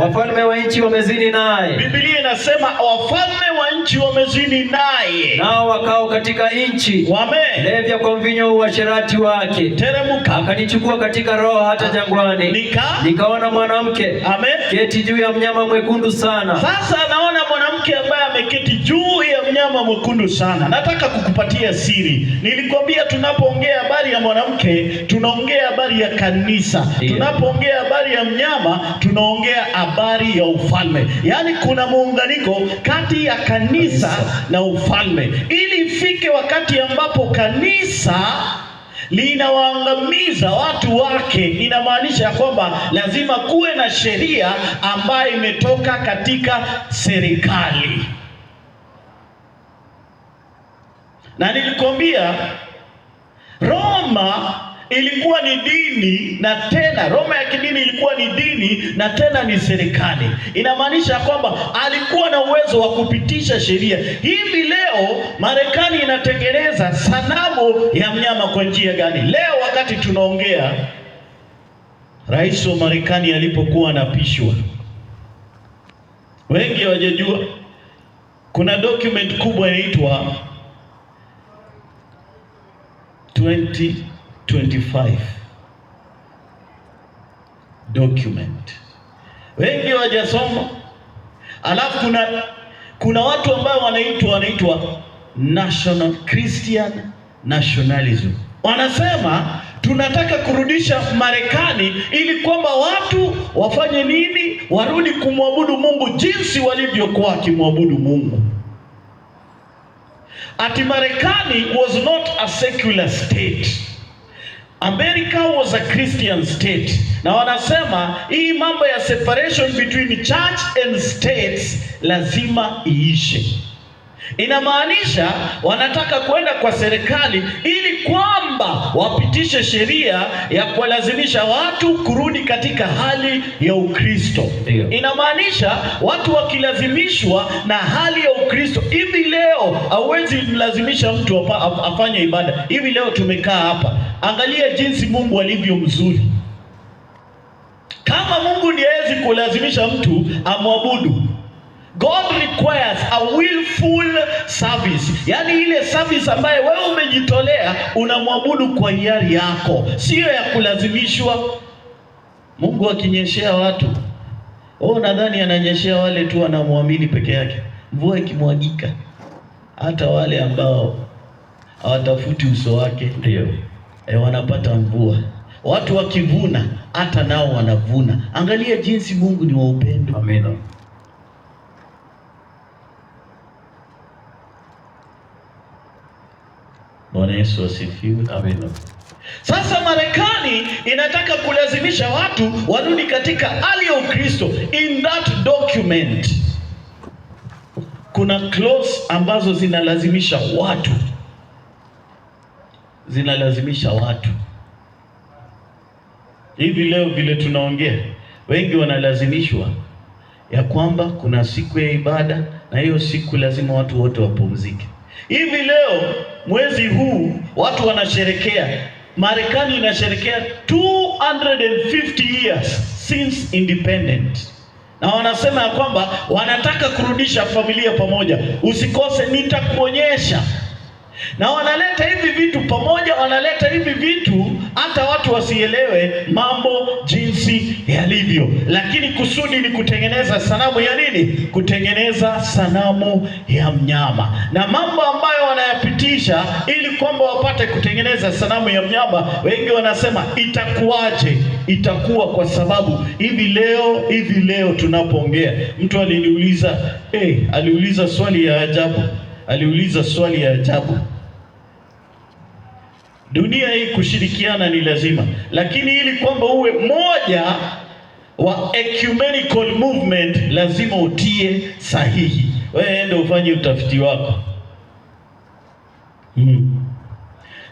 wafalme wa nchi wamezini naye. Biblia inasema wafalme wa nchi wamezini naye, nao wakao katika nchi wamelevya kwa mvinyo uasherati wake. Teremka. Akanichukua katika roho hata jangwani, nikaona mwanamke keti juu ya mnyama mwekundu sana. Sasa anaona mwanamke ambaye ameketi juu ya mnyama mwekundu sana. Nataka kukupatia siri. Nilikwambia tunapoongea habari ya mwanamke tunaongea habari ya kanisa. Tunapoongea habari ya mnyama tunaongea habari ya ufalme. Yaani kuna muunganiko kati ya kanisa na ufalme. Ili ifike wakati ambapo kanisa linawaangamiza watu wake, inamaanisha kwamba lazima kuwe na sheria ambayo imetoka katika serikali. Na nilikwambia Roma ilikuwa ni dini, na tena Roma ya kidini ilikuwa ni dini na tena ni serikali. Inamaanisha kwamba alikuwa na uwezo wa kupitisha sheria. Hivi leo Marekani inatengeneza sanamu ya mnyama kwa njia gani? Leo wakati tunaongea, rais wa Marekani alipokuwa anapishwa, wengi hawajajua kuna document kubwa inaitwa 2025 document. Wengi hawajasoma. Alafu kuna watu ambao wanaitwa National Christian Nationalism. Wanasema tunataka kurudisha Marekani ili kwamba watu wafanye nini? Warudi kumwabudu Mungu jinsi walivyokuwa wakimwabudu Mungu. Ati Marekani was not a secular state. America was a Christian state. Na wanasema hii mambo ya separation between church and states lazima iishe. Inamaanisha wanataka kwenda kwa serikali ili kwamba wapitishe sheria ya kuwalazimisha watu kurudi katika hali ya Ukristo. Inamaanisha watu wakilazimishwa na hali ya Ukristo. Hivi leo hauwezi mlazimisha mtu afanye ibada. Hivi leo tumekaa hapa, angalia jinsi Mungu alivyo mzuri. Kama Mungu ndiye hawezi kulazimisha mtu amwabudu, God requires a willful service. Yaani ile service ambayo wewe umejitolea, unamwabudu kwa hiari yako, sio ya kulazimishwa. Mungu akinyeshea watu, nadhani ananyeshea wale tu wanamwamini peke yake. Mvua ikimwagika, hata wale ambao hawatafuti uso wake ndio wanapata mvua. Watu wakivuna, hata nao wanavuna. Angalia jinsi Mungu ni wa upendo. Amina. Bwana Yesu asifiwe. Amina. Sasa Marekani inataka kulazimisha watu warudi katika hali ya Ukristo. In that document kuna clause ambazo zinalazimisha watu. Hivi leo vile tunaongea, wengi wanalazimishwa ya kwamba kuna siku ya ibada na hiyo siku lazima watu wote wapumzike. Hivi leo mwezi huu watu wanasherekea, Marekani inasherekea 250 years since independent. Na wanasema ya kwamba wanataka kurudisha familia pamoja. Usikose, nitakuonyesha. Na wanaleta hivi vitu pamoja, wanaleta hivi vitu hata watu wasielewe mambo jinsi jinsi yalivyo, lakini kusudi ni kutengeneza sanamu ya nini? Kutengeneza sanamu ya mnyama, na mambo ambayo wanayapitisha ili kwamba wapate kutengeneza sanamu ya mnyama. Wengi wanasema itakuwaje? Itakuwa kwa sababu hivi leo tunapoongea, mtu aliuliza swali ya ajabu. Dunia hii kushirikiana ni lazima, lakini ili kwamba uwe moja wa ecumenical movement lazima utie sahihi. Wewe ndio ufanye utafiti wako.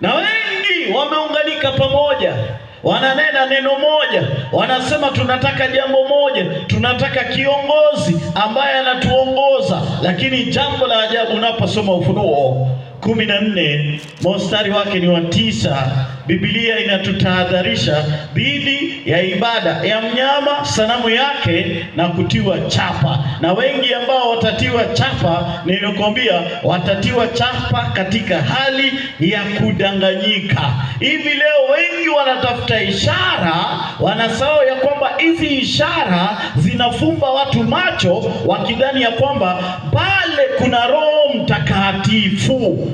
Na wengi wameunganika pamoja, wananena neno moja, wanasema tunataka jambo moja, tunataka kiongozi ambaye anatuongoza. Lakini jambo la ajabu, unaposoma Ufunuo 14 mstari wake ni wa 9, Biblia inatutahadharisha dhidi ya ibada ya mnyama, sanamu yake na kutiwa chapa. Na wengi ambao watatiwa chapa, nilikwambia watatiwa chapa katika hali ya kudanganyika. Hivi leo wengi wanatafuta ishara, wanasahau ya kwamba hizi ishara zinafumba watu macho, wakidhani ya kwamba pale kuna Roho Mtakatifu.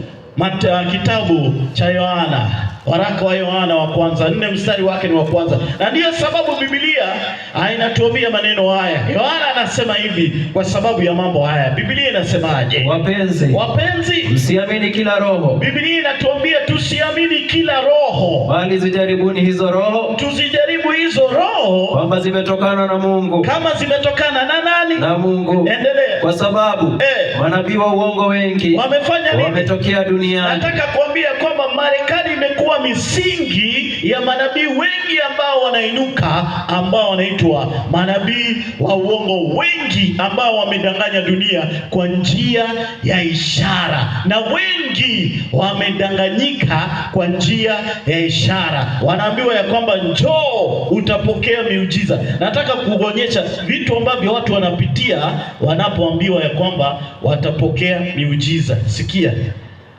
Kitabu cha Yohana, waraka wa Yohana wa kwanza 4 mstari wake ni wa kwanza. Na ndiyo sababu Biblia inatuambia maneno haya. Yohana anasema hivi kwa sababu ya mambo haya. Biblia inasemaje? Wapenzi, msiamini kila roho. Biblia inatuambia tusiamini kila roho, bali zijaribuni hizo roho. Tuzijaribu hizo roho kwamba zimetokana na Mungu. Kama zimetokana na nani? Na Mungu. Endelea. Kwa sababu manabii wa uongo wengi wamefanya nini? Wametokea duniani. Nataka kuambia kwamba Marekani imekuwa misingi ya manabii wengi ambao wanainuka, ambao wanaitwa manabii wa uongo wengi, ambao wamedanganya dunia kwa njia ya ishara, na wengi wamedanganyika kwa njia ya ishara. Wanaambiwa ya kwamba njoo utapokea miujiza. Nataka kuonyesha vitu ambavyo watu wanapitia wanapoambiwa ya kwamba watapokea miujiza. Sikia,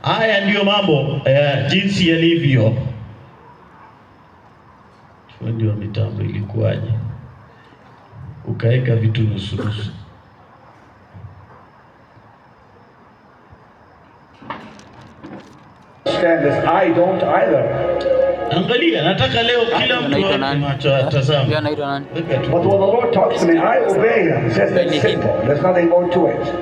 haya ndiyo mambo jinsi yalivyo. Fundi wa mitambo, ilikuwaje ukaeka vitu nusu nusu? I don't either. Angalia, nataka leo kila mtu macho atazame. But when the Lord talks to me, I obey him. He says it's simple. There's nothing more to it.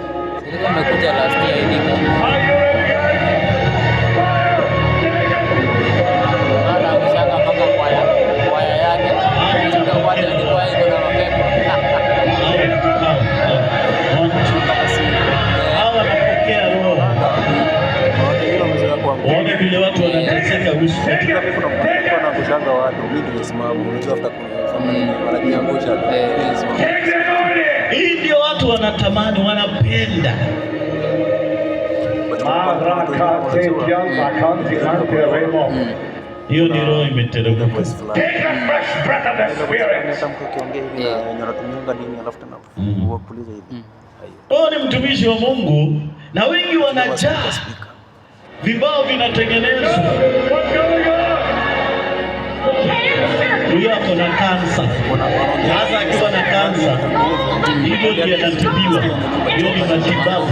Waone vile watu wanateseka uso. Kushanga watu mimi nimesimama, unajua wanajiangusha. Hii ndio watu wanatamani, wanapenda. Hiyo ni roho imeteremka. Oh, ni mtumishi wa Mungu, na wengi wanajaa. Vibao vinatengenezwa. Huyo ako na kansa. Sasa akiwa na kansa, hivyo ndio anatibiwa. Hiyo ni matibabu.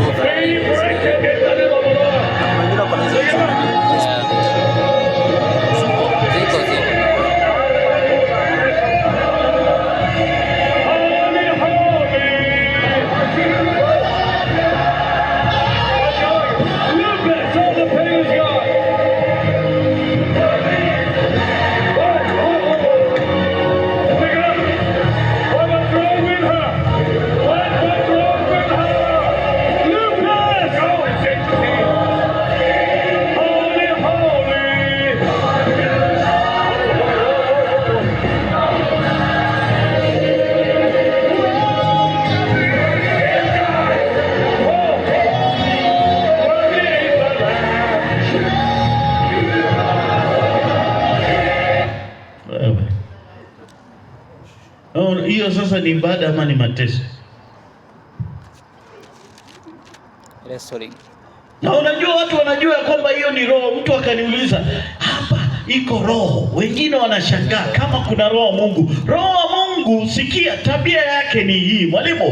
Hiyo sasa ni ibada ama ni mateso? Na unajua watu wanajua kwamba hiyo ni roho. Mtu akaniuliza hapa iko roho, wengine wanashangaa kama kuna roho wa Mungu. Roho wa Mungu Mungu, sikia, tabia yake ni hii. Mwalimu,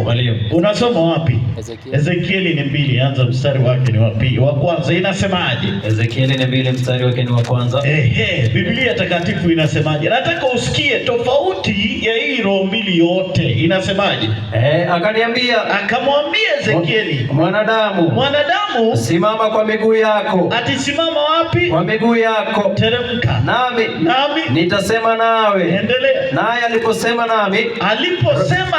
unasoma wapi? Ezekieli ni 2, anza mstari wake ni wapi? Wa kwanza inasemaje? Ezekieli ni 2 mstari wake ni wa kwanza. Biblia takatifu inasemaje? Nataka usikie tofauti ya hii roho mbili yote. Inasemaje? Akaniambia, akamwambia Ezekieli, mwanadamu, simama kwa miguu yako. Ati simama wapi? Kwa miguu yako. Teremka. Nami nitasema nawe. Endelea. Naye aliposema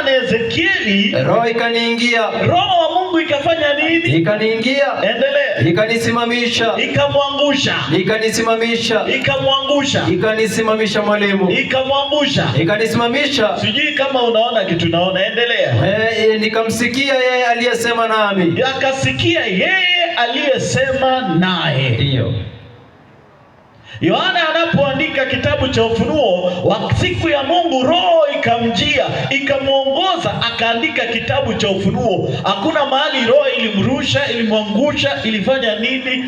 na Ezekieli, roho ikaniingia. Roho wa Mungu ikafanya nini? Ikaniingia. Endelea. Ikanisimamisha. Ikamwangusha. Ikanisimamisha. Ikamwangusha. Ikanisimamisha mwalimu. Ikamwangusha. Ikanisimamisha. Sijui kama unaona kitu naona. Endelea. Nikamsikia yeye aliyesema nami. Akasikia yeye aliyesema naye. Ndio. Yohana anapoandika kitabu cha Ufunuo, wa siku ya Mungu roho ikamjia, ikamwongoza, akaandika kitabu cha Ufunuo. Hakuna mahali roho ilimrusha, ilimwangusha, ilifanya nini?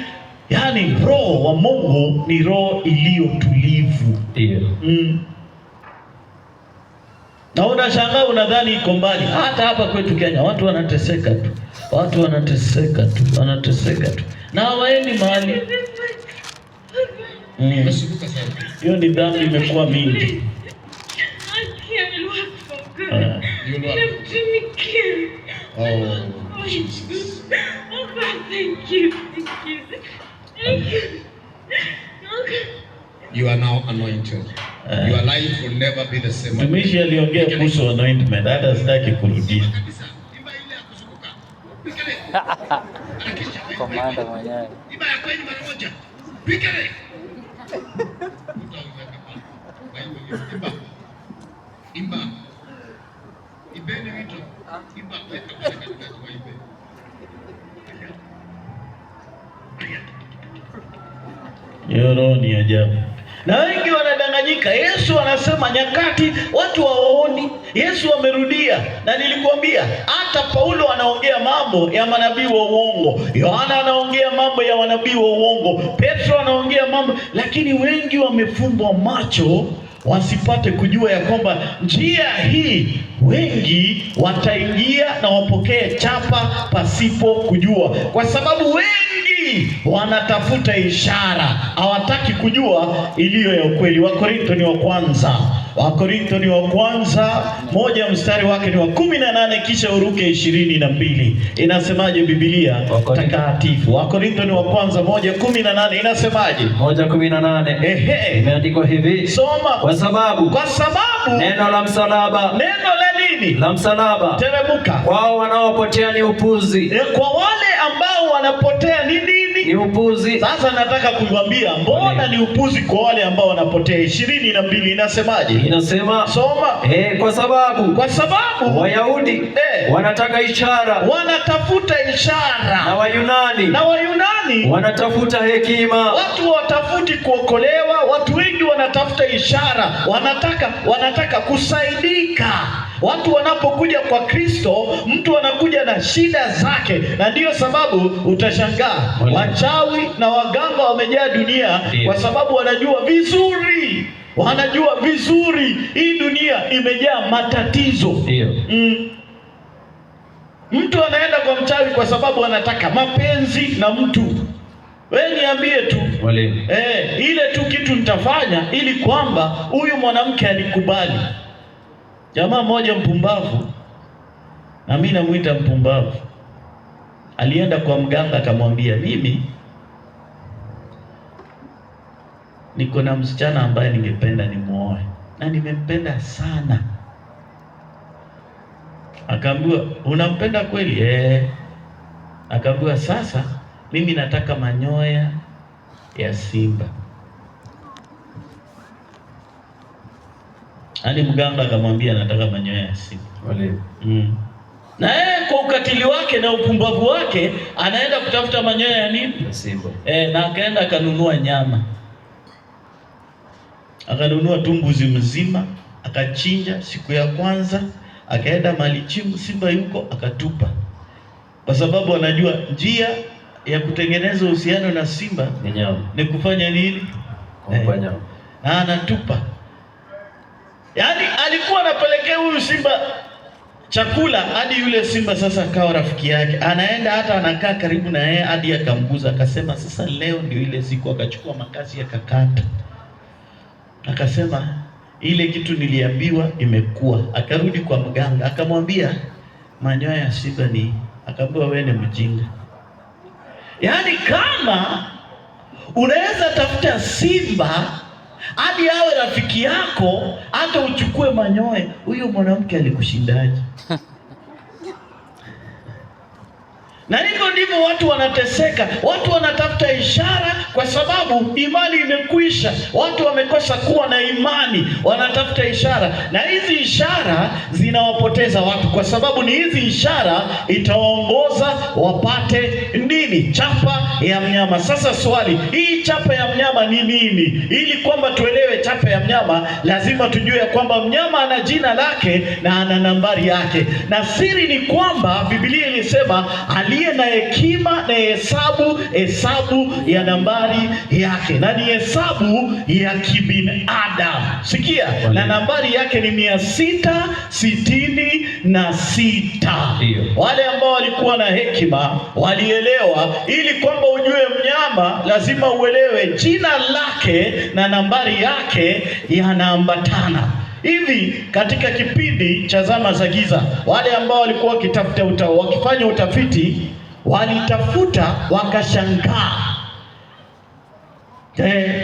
Yaani roho wa Mungu ni roho iliyo tulivu. Ndio. Na unashangaa unadhani iko mbali. Hata hapa kwetu Kenya watu wanateseka tu. Wanateseka tu. Na hawaendi mahali. Hiyo ni dhambi imekuwa mingi. You are now anointed. Your life will never be the same. Tumishi aliongea kuhusu anointment, hata sitaki kurudia. Komanda mwenyewe. Yoro ni ajabu. Na wengi wanadanganyika. Yesu anasema nyakati watu hawaoni. Yesu amerudia, na nilikwambia hata Paulo anaongea mambo ya manabii wa uongo. Yohana anaongea mambo ya manabii wa uongo. Petro anaongea mambo, lakini wengi wamefumbwa macho wasipate kujua ya kwamba njia hii wengi wataingia na wapokee chapa pasipo kujua, kwa sababu wengi wanatafuta ishara, hawataki kujua iliyo ya ukweli. Wakorintho ni wa kwanza 1 mstari wake ni wa 18, kisha uruke 22. Inasemaje Biblia takatifu? Wakorintho ni wa kwanza 1:18 inasemaje? 1:18. Imeandikwa hivi. Soma. Kwa sababu neno la msalaba. Neno la nini? La msalaba. Teremka. Kwao wanaopotea ni upuzi. Kwa wale ambao wanapotea ni nini? Ni upuzi. Sasa nataka kukuambia mbona ni upuzi kwa wale ambao wanapotea. 22 inasemaje? Inasema soma. Kwa sababu Wayahudi wanataka ishara, wanatafuta ishara, na Wayunani wanatafuta hekima. Watu watafuti kuokolewa, watu wengi wanatafuta ishara, wanataka kusaidika. Watu wanapokuja kwa Kristo, mtu anakuja na shida zake, na ndiyo sababu utashangaa wachawi na waganga wamejaa dunia, kwa sababu wanajua vizuri hii dunia imejaa matatizo. Mtu anaenda kwa mchawi kwa sababu anataka mapenzi na mtu. Wewe niambie tu ile tu kitu nitafanya ili kwamba huyu mwanamke anikubali. Jamaa mmoja mpumbavu, na mimi namuita mpumbavu, alienda kwa mganga akamwambia, mimi niko na msichana ambaye ningependa nimuoe na nimempenda sana. Akaambiwa, unampenda kweli? Akaambiwa, sasa mimi nataka manyoya ya simba. Ani mganga akamwambia nataka manyoya ya simba. Na yeye kwa ukatili wake na upumbavu wake anaenda kutafuta manyoya ya nini? Ya simba. Na akaenda akanunua nyama. Akanunua mbuzi mzima, akachinja siku ya kwanza, akaenda mahali simba yuko akatupa. Kwa sababu anajua njia ya kutengeneza uhusiano na simba ni kufanya nini? Kumpa nyama. Na anatupa. Yaani alikuwa anapelekea simba chakula, hadi yule simba sasa akawa rafiki yake, anaenda hata anakaa karibu na yeye hadi akamguza, akasema sasa leo ndio ile siku. Akachukua makasi akakata, akasema ile kitu niliambiwa imekuwa. Akarudi kwa mganga, akamwambia manyoya ya simba ni, akamwambia wewe ni mjinga. Yaani kama unaweza tafuta simba hadi awe rafiki yako, hata uchukue manyoya, huyo mwanamke alikushindaje? Na hivyo ndivyo watu wanateseka. Watu wanatafuta ishara kwa sababu imani imekwisha. Watu wamekosa kuwa na imani, wanatafuta ishara, na hizi ishara zinawapoteza watu, kwa sababu ni hizi ishara itawaongoza wapate nini? Chapa ya mnyama. Sasa swali, hii chapa ya mnyama ni nini? Ili kwamba tuelewe chapa ya mnyama, lazima tujue ya kwamba mnyama ana jina lake na ana nambari yake, na siri ni kwamba Biblia ilisema aliye na hekima na hesabu ya nambari yake, na ni hesabu ya kibinadamu. Sikia, na nambari yake ni 666. Wale ambao walikuwa na hekima walielewa, ili kwamba ujue mnyama lazima uelewe jina lake na nambari yake yanaambatana. Hivi katika kipindi cha zama za giza, wale ambao walikuwa wakifanya utafiti walitafuta wakashangaa.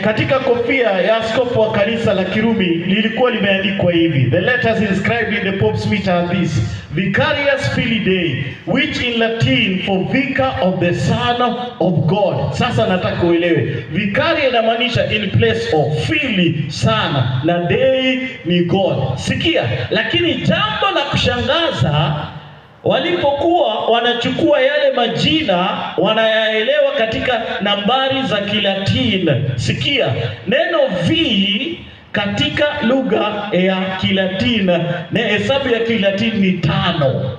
Katika kofia ya askofu wa kanisa la Kirumi lilikuwa limeandikwa hivi: the letters inscribed in the Pope's mitre are these: Vicarius Filii Dei, which in Latin for vicar of the Son of God. Sasa nataka uelewe, Vicari inamaanisha in place of, Filii sana, na Dei ni God. Sikia, lakini jambo la kushangaza, walipokuwa wanachukua yale majina wanayaelewa katika nambari za Kilatini. Sikia, neno V katika lugha ya Kilatini na hesabu ya Kilatini ni 5.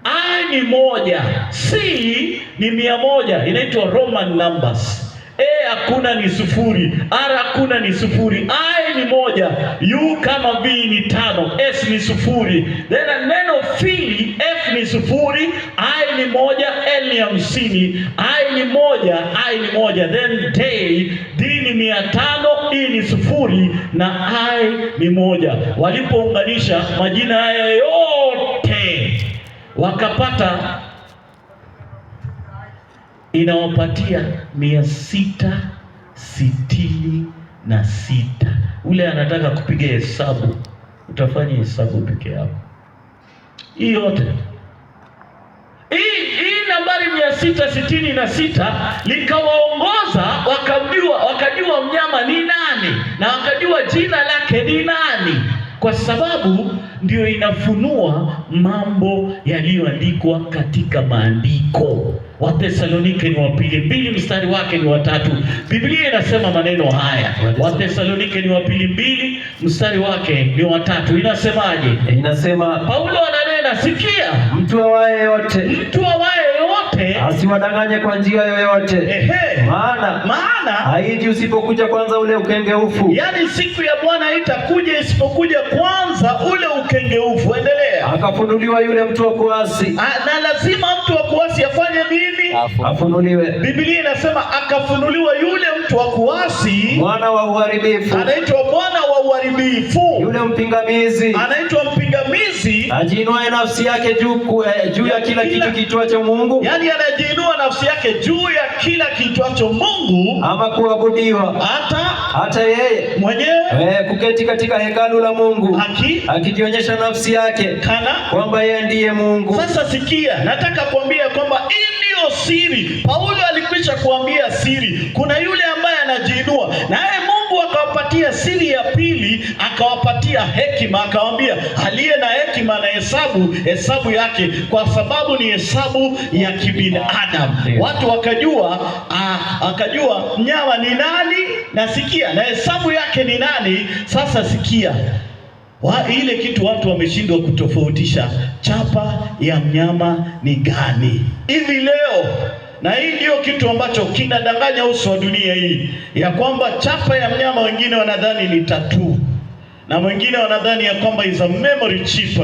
I ni 1, C ni 100, inaitwa Roman numbers. Hakuna ni 0, R hakuna ni 0, I ni 1, U kama V ni 5, S ni 0. Then neno Filii, F ni 0, I ni 1, L ni 50, I ni 1. Then Dei, D ni 500, E ni 0 na I ni 1. Walipounganisha majina haya yote wakapata, inawapatia 666. Ule anataka kupiga hesabu, utafanya hesabu peke yako. Hii yote hii nambari 666 likawaongoza, wakajua mnyama ni nani na wakajua jina lake ni nani, kwa sababu ndio inafunua mambo yaliyoandikwa katika maandiko. Wathesalonike ni wa pili 2 mstari wake ni wa 3. Biblia inasema maneno haya. Wathesalonike ni wa pili 2 mstari wake ni wa 3. Inasemaje? Inasema Paulo ananena, sikia, mtu awaye yote asiwadanganye kwa njia yoyote. Maana haiji usipokuja kwanza ule ukengeufu. Yaani siku ya Bwana haitakuja isipokuja kwanza ule ukengeufu. Endelea. Akafunuliwa yule mtu wa kuasi. Na lazima mtu wa kuasi afanye nini? Afunuliwe. Biblia inasema akafunuliwa yule mtu wa kuasi, mwana wa uharibifu. Anaitwa mwana wa uharibifu. Yule mpingamizi anaitwa mpingamizi, ajiinua nafsi yake juu ya kila kitu kiitwacho Mungu. Yaani anajiinua nafsi yake juu ya kila kiitwacho Mungu, ama kuabudiwa, hata yeye mwenyewe kuketi katika hekalu la Mungu, akijionyesha nafsi yake kana kwamba yeye ndiye Mungu. Sasa sikia, nataka kuambia kwamba ndio siri. Paulo alikwisha kuambia siri. Kuna yule ambaye anajiinua, naye Mungu akawapatia siri ya pili, akawapatia hekima, akawaambia aliye na hekima na hesabu yake, kwa sababu ni hesabu ya kibinadamu. Watu wakajua mnyama ni nani, na sikia, na hesabu yake ni nani. Sasa sikia, ile kitu watu wameshindwa kutofautisha, chapa ya mnyama ni gani hivi leo. Na hii ndio kitu ambacho kinadanganya uso wa dunia hii, ya kwamba chapa ya mnyama wengine wanadhani ni tattoo. na mwingine wanadhani ya kwamba is a memory chip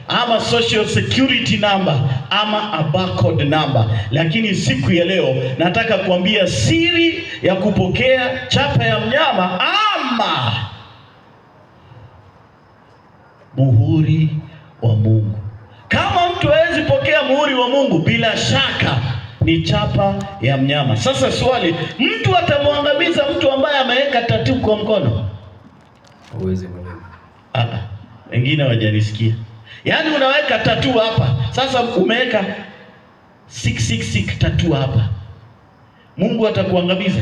ama social security number ama a barcode number. Lakini siku ya leo nataka kuambia siri ya kupokea chapa ya mnyama ama muhuri wa Mungu. Kama mtu hawezi pokea muhuri wa Mungu, bila shaka ni chapa ya mnyama. Sasa swali, mtu atamwangamiza mtu ambaye ameweka tattoo kwa mkono? Huwezi mwenyewe. Wengine hawajanisikia. Yaani unaweka tattoo hapa. Sasa umeweka 666 tattoo hapa. Mungu atakuangamiza?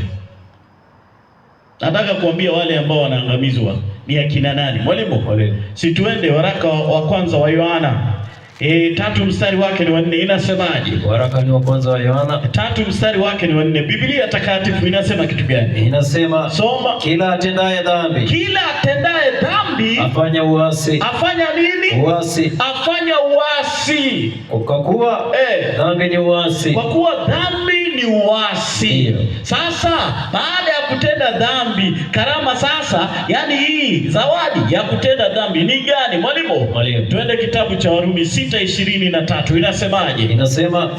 Nataka kuambia wale ambao wanaangamizwa ni akina nani? Mwalimu, si tuende waraka wa kwanza wa Yohana 3 mstari wake ni 4. Inasemaje? Waraka ni wa kwanza wa Yohana 3 mstari wake ni 4. Biblia takatifu inasema kitu gani? Inasema, soma. Kila atendaye dhambi afanya uasi. Afanya nini? Uasi. Afanya uasi. Kwa kuwa dhambi ni uasi. Kwa kuwa dhambi ni uasi. Sasa baada ya kutenda dhambi, karama sasa, yani hii zawadi ya kutenda dhambi ni gani? Mwalimu, twende kitabu cha Warumi 6:23. Inasemaje? Inasema,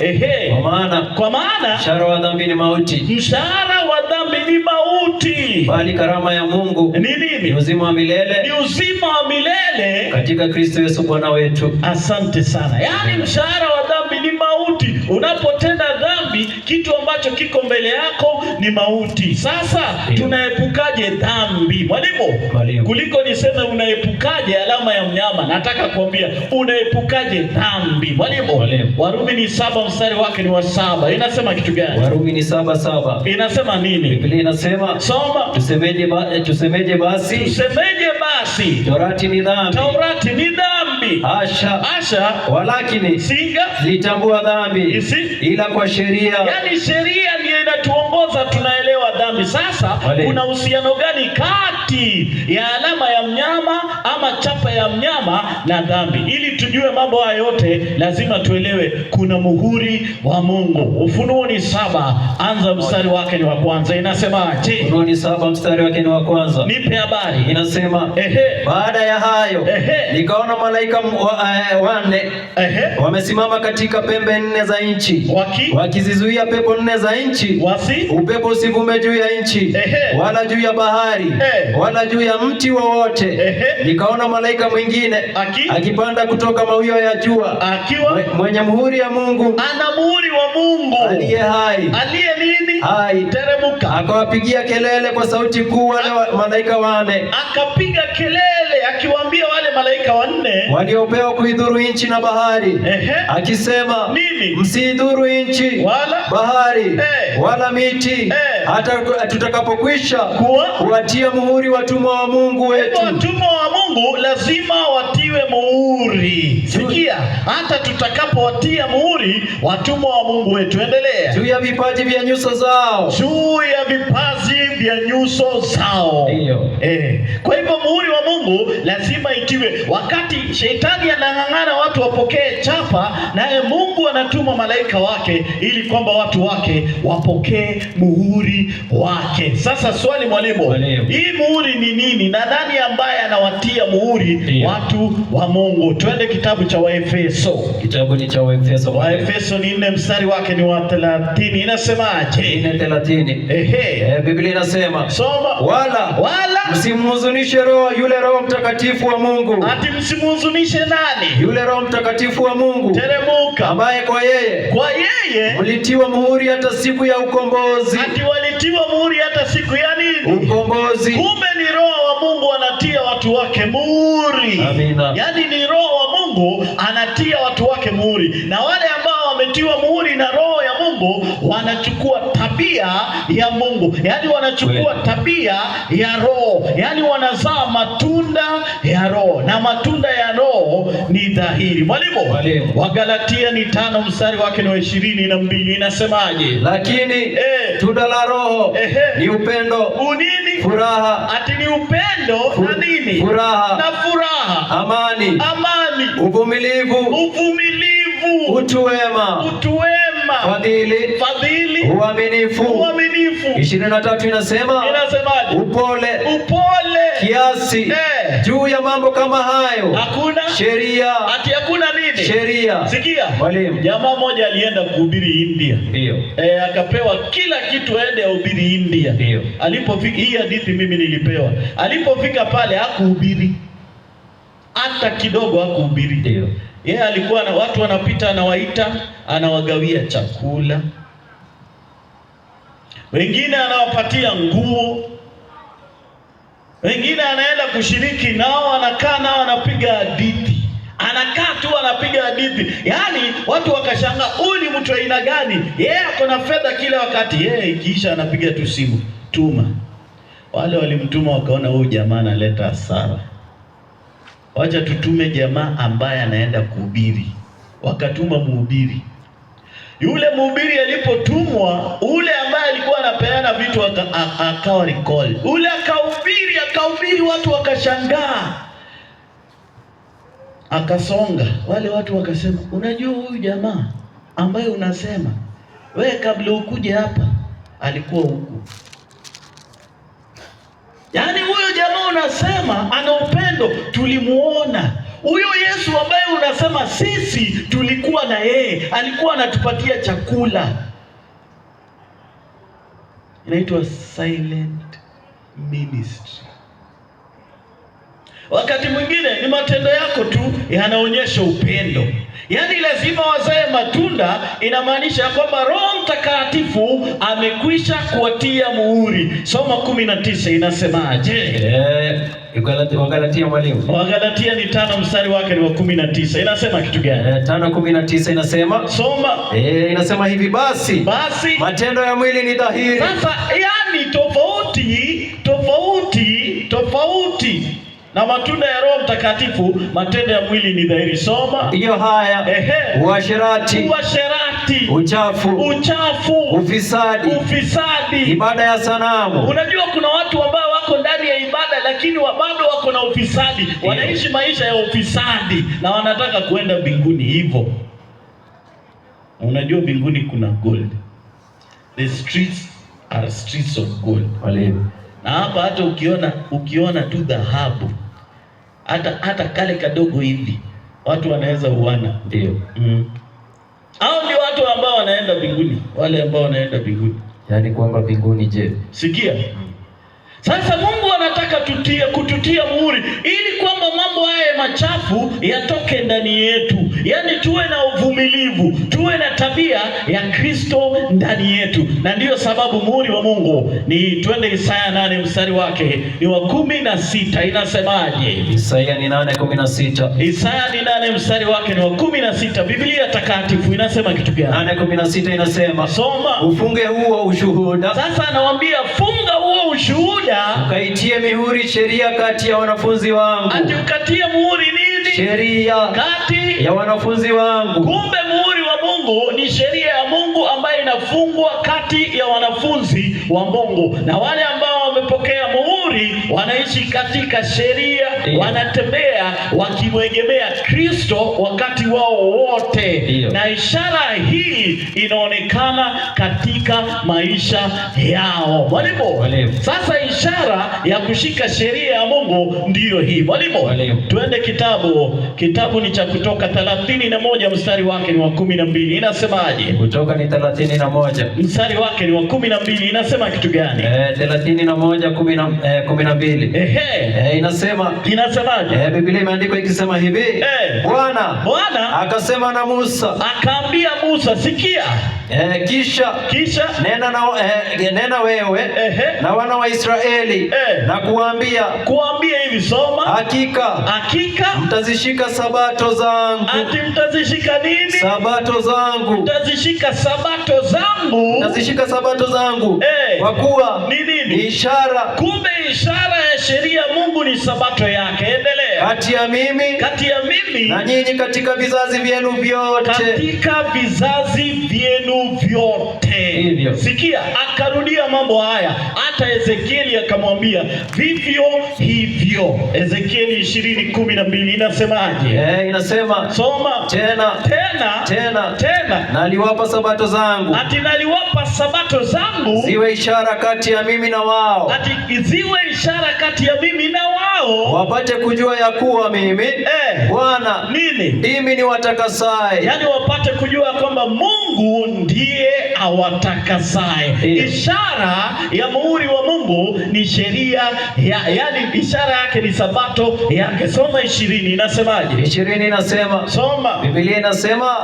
kwa maana mshahara wa dhambi ni mauti. Mshahara wa dhambi ni mauti. Bali karama ya Mungu ni nini? Ni uzima wa milele. Ni uzima wa milele katika Kristo Yesu Bwana wetu. Asante sana. Yani mshahara wa dhambi ni mauti. Unapotenda dhambi, kitu ambacho kiko mbele yako ni mauti. Sasa tunaepukaje dhambi? Mwalimu, kuliko niseme unaepukaje alama ya mnyama, nataka kuambia unaepukaje dhambi. Mwalimu, Warumi ni 7 mstari wake ni wa 7. Inasema kitu gani? Warumi ni 7:7. Inasema nini? Biblia inasema, soma. Tusemeje basi? Tusemeje basi? Torati ni dhambi. Torati ni dhambi. Asha. Walakini singa litambua dhambi ila kwa sheria. Yani sheria ndiyo inatuongoza, tunaelewa dhambi. Sasa kuna uhusiano gani kati ya alama ya mnyama ama chapa ya mnyama na dhambi? Ili tujue mambo haya yote lazima tuelewe kuna muhuri wa Mungu. Ufunuo ni 7, anza mstari wake ni wa kwanza. Inasemaje? Ufunuo ni 7 mstari wake ni wa kwanza. Nipe habari. Inasema, baada ya hayo nikaona malaika wanne wamesimama katika pembe 4 za nchi, wakizizuia pepo 4 za nchi, upepo usivume juu ya nchi, wala juu ya bahari, wala juu ya mti wowote. Nikaona malaika mwingine akipanda kutoka mawio ya jua, akiwa mwenye muhuri ya Mungu. Ana muhuri wa Mungu aliye hai. Aliye nini? Hai. Teremuka. Akawapigia kelele kwa sauti kuu wale malaika wanne. Akapiga kelele akiwaambia wale malaika wanne waliopewa kuidhuru nchi na bahari, akisema, nini? Msidhuru nchi wala bahari wala miti hata tutakapokwisha kuwatia muhuri watumwa wa Mungu wetu. Watumwa wa Mungu lazima watiwe muhuri. Sikia, hata tutakapowatia muhuri watumwa wa Mungu wetu. Endelea. Juu ya vipaji vya nyuso zao. Juu ya vipaji vya nyuso zao. Ndio. Kwa hivyo muhuri wa Mungu lazima itiwe. Wakati shetani anang'ang'ana watu wapokee chapa, naye Mungu anatuma malaika wake ili kwamba watu wake wapokee muhuri wake. Sasa swali, mwalimu, hii muhuri ni nini na nani ambaye anawatia muhuri watu wa Mungu? Twende kitabu cha Waefeso. Kitabu ni cha Waefeso. Waefeso ni 4 mstari wake ni wa 30. Inasemaje? 4:30. Biblia inasema, soma. Wala msimhuzunishe yule Roho Mtakatifu wa Mungu. Ati msimhuzunishe nani? Yule Roho Mtakatifu wa Mungu. Teremuka. Ambaye kwa yeye mlitiwa muhuri hata siku ya ukombozi. Ati walitiwa muhuri hata siku ya nini? Ukombozi. Kumbe ni Roho wa Mungu anatia watu wake muhuri. Amina. Yani ni Roho wa Mungu anatia watu wake muhuri, na wale ambao wametiwa muhuri na Roho ya Mungu wanachukua tabia ya Mungu, yani wanachukua tabia ya Roho, yani wanazaa matunda ya Roho, na matunda ya Roho ni dhahiri. Mwalimu, Wagalatia ni 5 mstari wake ni wa 22. Inasemaje? Lakini tunda la Roho ni upendo, unini, furaha. Ati ni upendo na nini? Furaha. Na furaha, amani, uvumilivu, utu wema, fadhili, uaminifu. 23 inasemaje? Upole, kiasi. Juu ya mambo kama hayo hakuna sheria. Ati hakuna nini? Sheria. Sikia. Mwalimu, jamaa mmoja alienda kuhubiri India. Ndio. Akapewa kila kitu aende ahubiri India. Ndio. Alipofika, hii hadithi mimi nilipewa. Alipofika pale hakuhubiri. Hata kidogo hakuhubiri. Ndio. Yeye alikuwa na watu wanapita, anawaita, anawagawia chakula. Wengine anawapatia nguo. Wengine anaenda kushiriki nao, anakaa nao, anapiga hadithi. Anakaa tu anapiga hadithi. Yaani watu wakashangaa, huyu ni mtu aina gani? Yeye ako na fedha kila wakati. Yeye ikiisha anapiga tu simu, tuma. Wale walimtuma wakaona huyu jamaa analeta hasara. Wacha tutume jamaa ambaye anaenda kuhubiri. Wakatuma mhubiri. Yule mhubiri alipotumwa, ule ambaye alikuwa anapeana vitu akawa recall. Ule akahubiri, watu wakashangaa. Akasonga. Wale watu wakasema, unajua huyu jamaa ambaye unasema wewe kabla ukuje hapa alikuwa huku. Yaani huyo jamaa unasema ana upendo, tulimuona. Huyo Yesu ambaye unasema sisi tulikuwa na yeye, alikuwa anatupatia chakula. Inaitwa silent ministry. Wakati mwingine ni matendo yako tu yanaonyesha upendo. Yaani lazima wazae matunda, inamaanisha kwamba Roho Mtakatifu amekwisha kuwatia muhuri. Soma 19 inasemaje? Wagalatia mwalimu. Wagalatia ni 5 mstari wake ni wa 19. Inasema kitu gani? 5:19 inasema. Soma. Inasema hivi basi matendo ya mwili ni dhahiri. Sasa yani tofauti na matunda ya Roho Mtakatifu, matendo ya mwili ni dhahiri. Soma. Hiyo haya. Uasherati, uchafu, ufisadi, ibada ya sanamu. Unajua kuna watu ambao wako ndani ya ibada lakini bado wako na ufisadi. Wanaishi maisha ya ufisadi na wanataka kuenda mbinguni hivyo. Unajua mbinguni kuna gold. The streets are streets of gold. Na hapa hata ukiona tu dhahabu, hata kale kadogo hivi watu wanaweza uana. Ndio. Hao ndio watu ambao wanaenda mbinguni, wale ambao wanaenda mbinguni. Yaani kwamba mbinguni je? Sikia. Sasa Mungu anataka kututia muhuri ili kwamba mambo haya machafu yatoke ndani yetu. Yaani tuwe na uvumilivu, tuwe na tabia ya Kristo ndani yetu. Na ndiyo sababu muhuri wa Mungu ni, twende Isaya 8 mstari wake ni wa 16. Inasemaje? Isaya ni 8:16. Isaya ni 8 mstari wake ni wa 16. Biblia takatifu inasema kitu gani? 8:16 inasema. Soma. Ufunge huo ushuhuda. Sasa anawaambia funga huo ushuhuda. Ukaitie mihuri sheria kati ya wanafunzi wangu. Ati ukatie muhuri nini? Sheria kati ya wanafunzi wangu. Kumbe muhuri wa Mungu ni sheria ya Mungu ambayo inafungwa kati ya wanafunzi wa Mungu. Na wale ambao wamepokea muhuri wanaishi katika sheria, wanatembea wakimwegemea Kristo wakati wao wote. Na ishara hii inaonekana katika maisha yao. Mwalimu, sasa ishara ya kushika sheria ya Mungu ndiyo hii. Mwalimu, tuende kitabu ni cha Kutoka 31 mstari wake ni wa 12. Inasemaje? Kutoka ni 31 mstari wake ni wa 12. Inasema kitu gani? 31:12. Inasemaje? Biblia imeandikwa ikisema hivi. Bwana akasema na Musa. Akaambia Musa, sikia. Kisha nena wewe na wana wa Israeli na kuambia hivi. Soma. Hakika mtazishika sabato zangu. Ati mtazishika nini? Sabato zangu. Mtazishika sabato zangu. Mtazishika sabato zangu. Kwa kuwa ni nini? Ni ishara. Kumbe ishara ya sheria Mungu ni sabato yake. Endelea. Kati ya mimi na nyinyi katika vizazi vyenu vyote. Katika vizazi vyenu vyote. Hivyo. Sikia, akarudia mambo haya. Hata Ezekieli akamwambia vivyo hivyo. ndivyo. Ezekieli 20:12 inasemaje? Inasema, soma. Tena na aliwapa sabato zangu. Ati naliwapa sabato zangu ziwe ishara kati ya mimi na wao. Ati ziwe ishara kati ya mimi na wao, wapate kujua ya kuwa mimi Bwana ndimi niwatakasaye. Yani wapate kujua kwamba Mungu ndiye awatakasaye. Ishara ya muhuri wa Mungu ni sheria yani ishara yake ni sabato yake. Soma 20 inasemaje? 20 inasema, soma. Biblia inasema,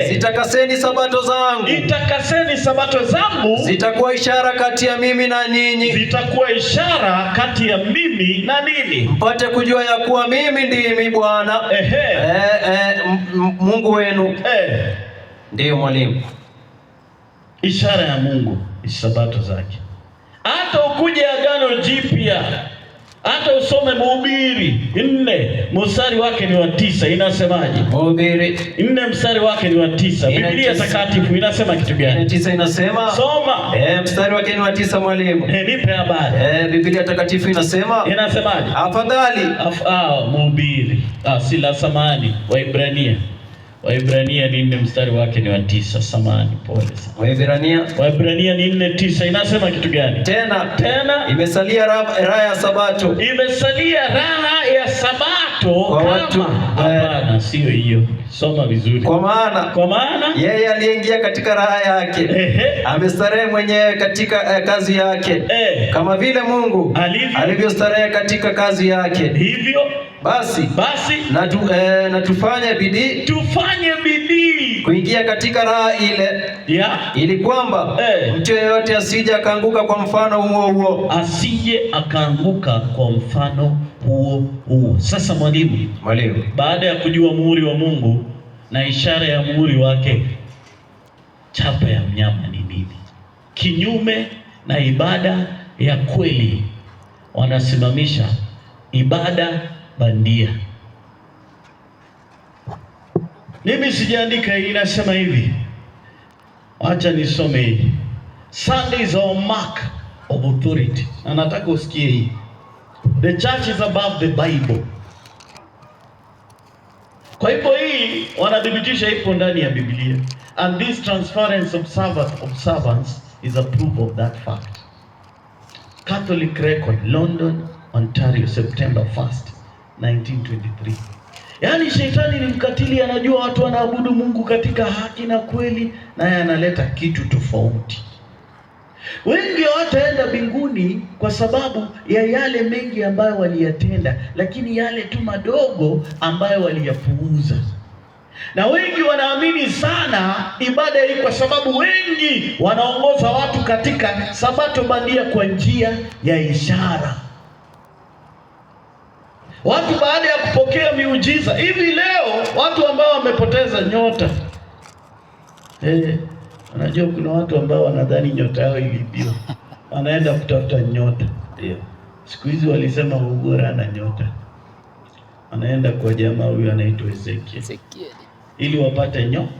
zitakaseni sabato zangu. Itakaseni sabato zangu, zitakuwa ishara kati ya mimi na ninyi. Zitakuwa ishara kati ya mimi na nini? Mpate kujua ya kuwa mimi ndimi Bwana Mungu wenu. Ndiyo mwalimu. Ishara ya Mungu ni sabato zake. Hata ukuje Agano Jipya, hata usome Mhubiri 4 mstari wake ni wa 9, inasemaje? Mhubiri 4 mstari wake ni wa 9. Biblia takatifu inasema kitu gani? 9 inasema, soma. Mstari wake ni wa 9 mwalimu. Nipe habari. Biblia takatifu inasemaje? Afadhali Mhubiri si la samani, Waibrania ni 4 mstari wake ni wa 9. Samani, pole sana. Waibrania ni 4:9 inasema kitu gani? Tena imesalia raha ya sabato. Imesalia raha ya sabato kwa watu. Hapana, sio hiyo. Soma vizuri. Kwa maana yeye aliyeingia katika raha yake amestarehe mwenyewe katika kazi yake, kama vile Mungu alivyostarehe katika kazi yake. Hivyo basi na tufanye bidii kuingia katika raha ile, ili kwamba mtu yeyote asije akaanguka kwa mfano huo. Sasa mwalimu, baada ya kujua muhuri wa Mungu na ishara ya muhuri wake, chapa ya mnyama ni nini? Kinyume na ibada ya kweli, wanasimamisha ibada bandia. Mimi sijaandika hii, inasema hivi. Acha nisome hii. Sunday is our mark of authority. Na nataka usikie hii. The church is above the Bible. Kwa hivyo hii wanadhibitisha ipo ndani ya Biblia. And this transference of Sabbath observance is a proof of that fact. Catholic Record, London, Ontario, September 1st, 1923. Yaani shetani ni mkatili, anajua watu wanaabudu Mungu katika haki na kweli, naye analeta kitu tofauti. Wengi hawataenda mbinguni kwa sababu ya yale mengi ambayo waliyatenda, lakini yale tu madogo ambayo waliyapuuza. Na wengi wanaamini sana ibada hii kwa sababu wengi wanaongoza watu katika sabato bandia kwa njia ya ishara. Watu baada ya kupokea miujiza, hivi leo watu ambao wamepoteza nyota. Unajua kuna watu ambao wanadhani nyota yao iliibiwa. Wanaenda kutafuta nyota. Siku hizi walisema Ugora ana nyota. Anaenda kwa jamaa huyu anaitwa Ezekiel. Ili wapate nyota.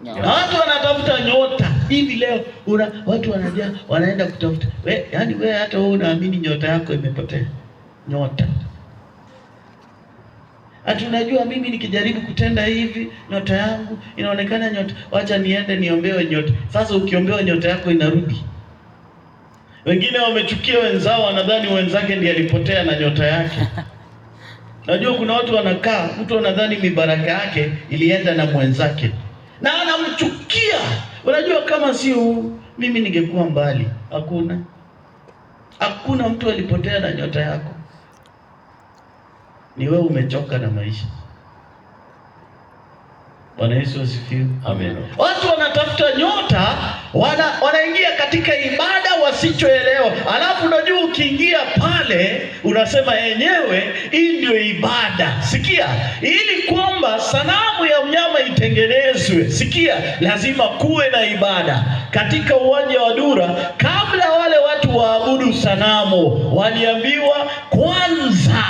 Na watu wanatafuta nyota. Hivi leo watu wanaenda kutafuta. Yaani wewe hata wewe unaamini nyota yako imepotea. Nyota. Unajua mimi nikijaribu kutenda hivi nyota yangu inaonekana nyota, wacha niende niombewe nyota. Sasa ukiombewa nyota yako inarudi. Wengine wamechukia wenzao, wanadhani wenzake ndiye alipotea na nyota yake. Najua kuna watu wanakaa, mtu anadhani mibaraka yake ilienda na mwenzake na anamchukia. Unajua kama sio mimi ningekuwa mbali. Hakuna mtu alipotea na nyota yako. Ni wewe umechoka na maisha. Bwana Yesu asifiwe. Amen. Watu wanatafuta nyota, wanaingia katika ibada wasichoelewa. Alafu unajua ukiingia pale unasema yenyewe hii ndio ibada. Sikia, ili kwamba sanamu ya mnyama itengenezwe, sikia, lazima kuwe na ibada. Katika uwanja wa Dura, kabla wale watu waabudu sanamu, waliambiwa kwanza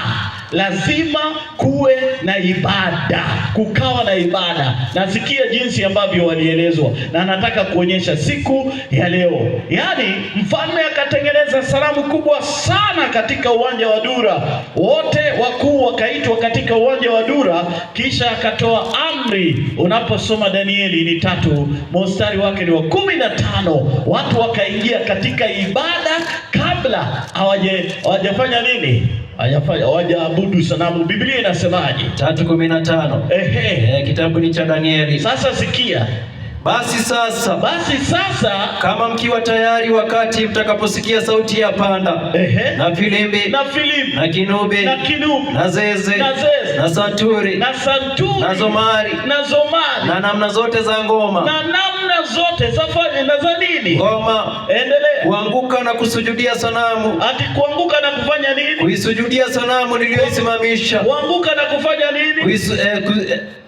lazima kuwe na ibada, kukawa na ibada. Nasikia jinsi ambavyo walielezwa, na nataka kuonyesha siku ya leo. Yaani mfalme akatengeneza sanamu kubwa sana katika uwanja wa Dura. Wote wakuu wakaitwa katika uwanja wa Dura, kisha akatoa amri. Unaposoma Danieli 3 mstari wake ni wa 15, watu wakaingia katika ibada kabla hawajafanya nini? Hawajaabudu sanamu. Biblia inasemaje? 3:15. Kitabu ni cha Danieli. Sasa sikia. Basi sasa kama mkiwa tayari wakati mtakaposikia sauti ya panda na filimbi na kinubi na zeze na santuri na zomari na namna zote za ngoma za nini? Ngoma. Endelea. Kuanguka na kusujudia sanamu. Ati kuanguka na kufanya nini? Kuisujudia sanamu niliyoisimamisha. Kuanguka na kufanya nini?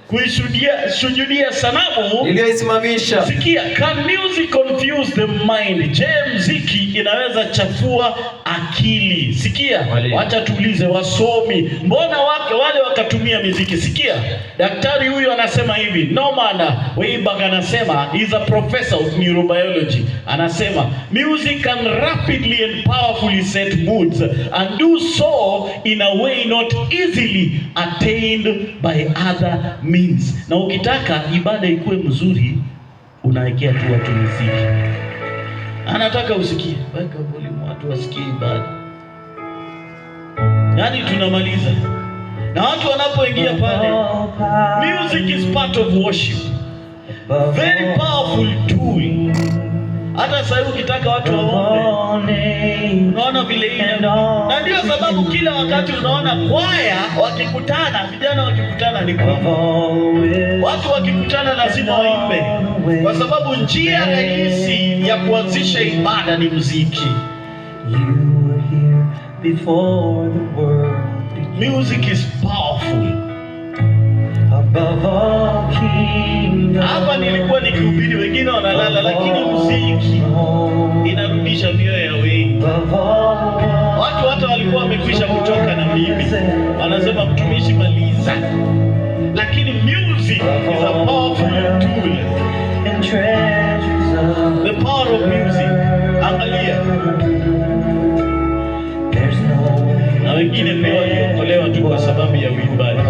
Kuisujudia sanamu niliyoisimamisha. Sikia, can music confuse the mind? Je, muziki inaweza chafua akili? Sikia, wacha tuulize wasomi, mbona wale wakatumia muziki? Sikia, daktari huyu anasema hivi, Norman Weiberg anasema, is a professor of neurobiology, anasema music can rapidly and powerfully set moods and do so in a way not easily attained by other means. Na ukitaka ibada ikuwe mzuri, unawekea tu watu muziki. Anataka usikie, weka volume watu wasikie ibada. Yaani tunamaliza. Na watu wanapoingia pale, music is part of worship. Very powerful tool. Hata sasa ukitaka watu waombe, unaona vile ile. Na ndio sababu kila wakati unaona kwaya wakikutana, vijana wakikutana ni kuimba. Watu wakikutana lazima waimbe, kwa sababu njia rahisi ya kuanzisha ibada ni muziki. Music is powerful. Hapa nilikuwa nikihubiri, wengine wanalala, lakini muziki inarudisha mioyo ya wengi. Watu hata walikuwa wamekwisha kuchoka na mimi, wanasema mtumishi maliza. Lakini music is a powerful tool. The power of music. Angalia. Na wengine pia waliokolewa tu kwa sababu ya uimbaji.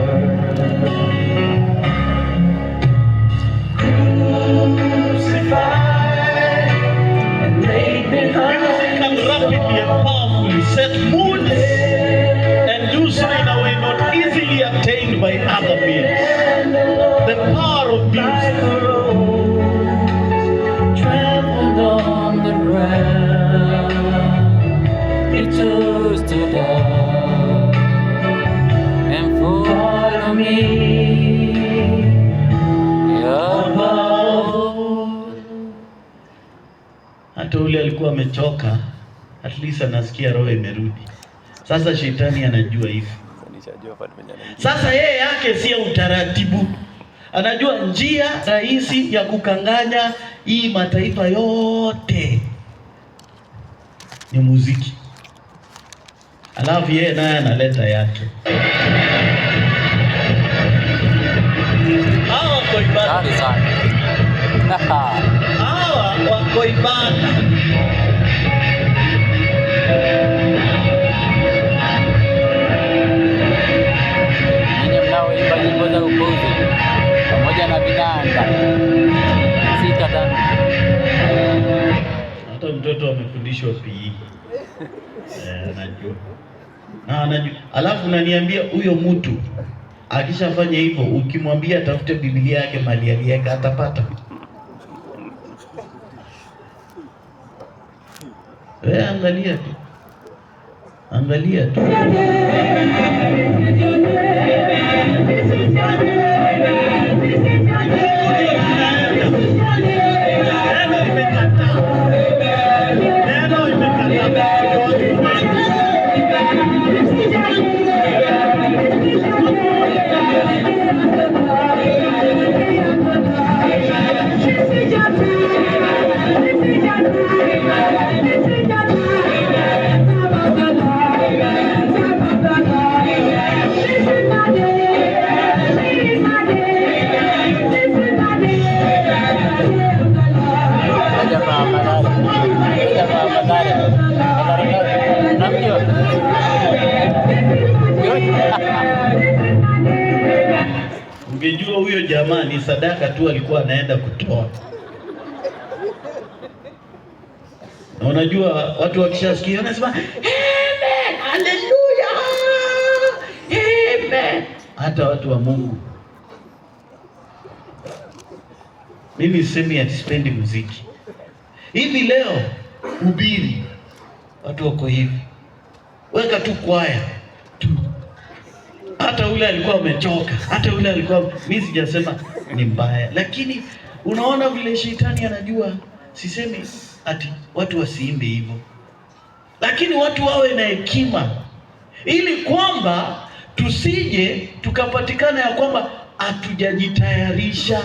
Set moods and do so in a way not easily attained by other means. The power of music. Trampled on the ground, he chose to die and follow me. Hata ule alikuwa amechoka, at least anasikia roho imerudi. Sasa shetani anajua hivi. Sasa yeye yake si utaratibu. Anajua njia rahisi ya kukanganya hii mataifa yote ni muziki. Alafu yeye naye analeta yake. Hawa wako ibada. Hawa wako ibada. Nyimbo za upuzi pamoja na vinanda 6-5. Hata mtoto amefundishwa PE. Anajua. Alafu unaniambia huyo mtu akishafanya hivyo, ukimwambia atafute Biblia yake mali aliweka, atapata? Wewe angalia tu. Angalia tu. huyo jamaa ni sadaka tu alikuwa anaenda kutoa. Na unajua watu wakishasikia wanasema amen, haleluya, amen. Hata watu wa Mungu. Mimi sisemi sipendi muziki. Hivi leo hubiri, watu wako hivi, weka tu kwaya tu. Hata ule alikuwa amechoka, hata ule alikuwa, mimi sijasema ni mbaya, lakini unaona vile shetani anajua. Sisemi ati watu wasiimbe hivyo, lakini watu wawe na hekima, ili kwamba tusije tukapatikana ya kwamba hatujajitayarisha.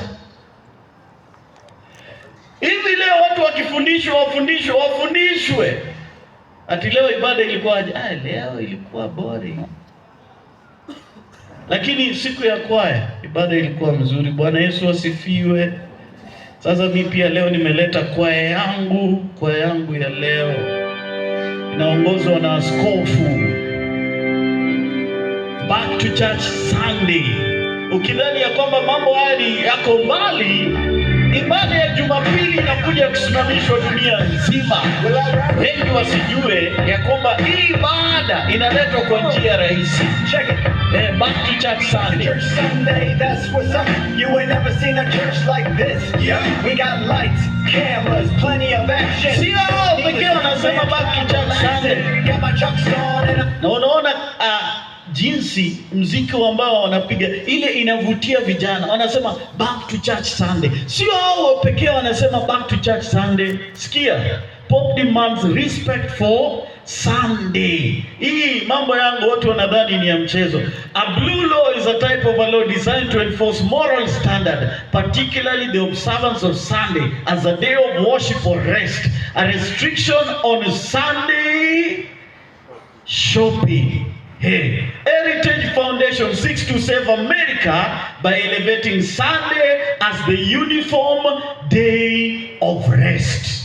Hivi leo watu wafundishwe. Ati leo ibada ilikuwa leo ilikuwa boring. Lakini siku ya kwaya ibada ilikuwa mzuri. Bwana Yesu asifiwe. Sasa mimi pia leo nimeleta kwaya yangu ya leo. Inaongozwa na askofu. Back to Church Sunday. Ukidhani ya kwamba mambo haya yako mbali, ibada ya Jumapili inakuja kusimamishwa dunia nzima. Wengi wasijue ya kwamba hii ibada inaletwa kwa njia rahisi. Check it. Back to Church Sunday. Church Sunday, that's what's up. You ain't never seen a church like this. Yeah. We got lights, cameras, plenty of action. Sio pekee wanasema back to Church Sunday. Got my chucks on and na unaona jinsi mziki ambao wanapiga ile inavutia vijana. Wanasema back to Church Sunday. Sio hao pekee wanasema back to Church Sunday. Sikia, pop demands respect for Sunday. Hii mambo yangu watu wanadhani ni ya mchezo. A blue law is a type of a law designed to enforce moral standard, particularly the observance of Sunday as a day of worship or rest. A restriction on Sunday shopping. Hey, Heritage Foundation seeks to save America by elevating Sunday as the uniform day of rest.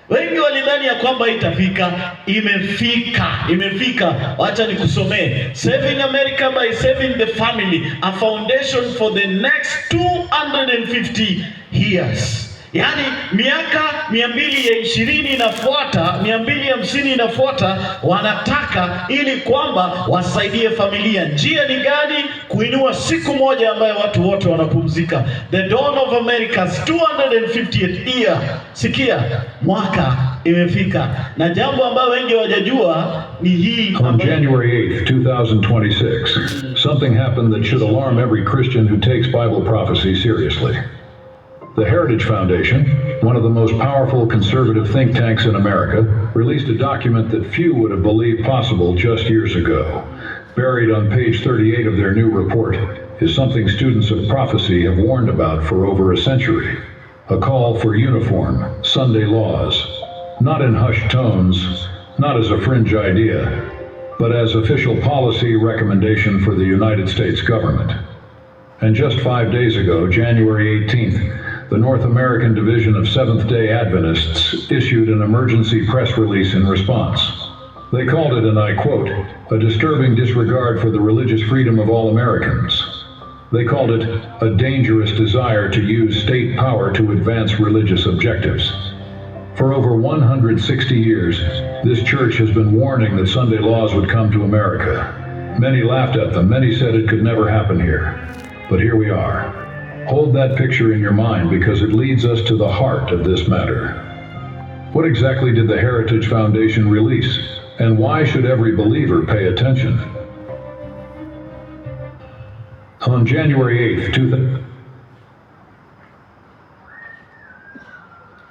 Wengi walidhani ya kwamba itafika, imefika. Wacha nikusomee. Saving America by saving the family, a foundation for the next 250 years. Yaani miaka 220 inafuata, 250 inafuata, wanataka ili kwamba wasaidie familia. Njia ni gani? Kuinua siku moja ambayo watu wote wanapumzika. The dawn of America's 250th year. Sikia, mwaka imefika. Na jambo ambalo wengi hawajajua ni hii. On January 8th, 2026, something happened that should alarm every Christian who takes Bible prophecy seriously. The Heritage Foundation, one of the most powerful conservative think tanks in America, released a document that few would have believed possible just years ago. Buried on page 38 of their new report is something students of prophecy have warned about for over a century. A call for uniform Sunday laws, not in hushed tones, not as a fringe idea, but as official policy recommendation for the United States government. And just 5 days ago, January 18th, the North American Division of Seventh-day Adventists issued an emergency press release in response. They called it, and I quote, a disturbing disregard for the religious freedom of all Americans. They called it a dangerous desire to use state power to advance religious objectives. For over 160 years, this church has been warning that Sunday laws would come to America. Many laughed at them, many said it could never happen here. But here we are. Hold that picture in your mind because it leads us to the heart of this matter. What exactly did the Heritage Foundation release, and why should every believer pay attention? On January 8th, 2000...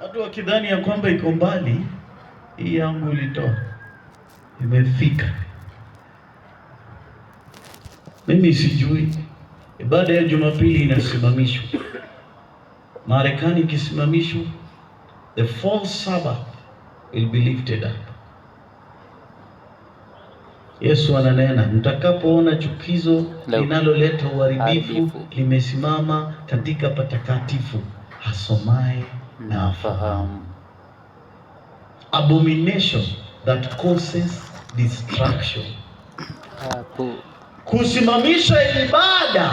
Watu wakidhani ya kwamba iko mbali, hii yangu ilitoa. Imefika. Mimi sijui. Ibada ya Jumapili inasimamishwa. Marekani ikisimamishwa, the false Sabbath will be lifted up. Yesu ananena, mtakapoona chukizo linaloleta uharibifu limesimama katika patakatifu, asomaye na afahamu. Abomination that causes destruction. Kusimamisha ibada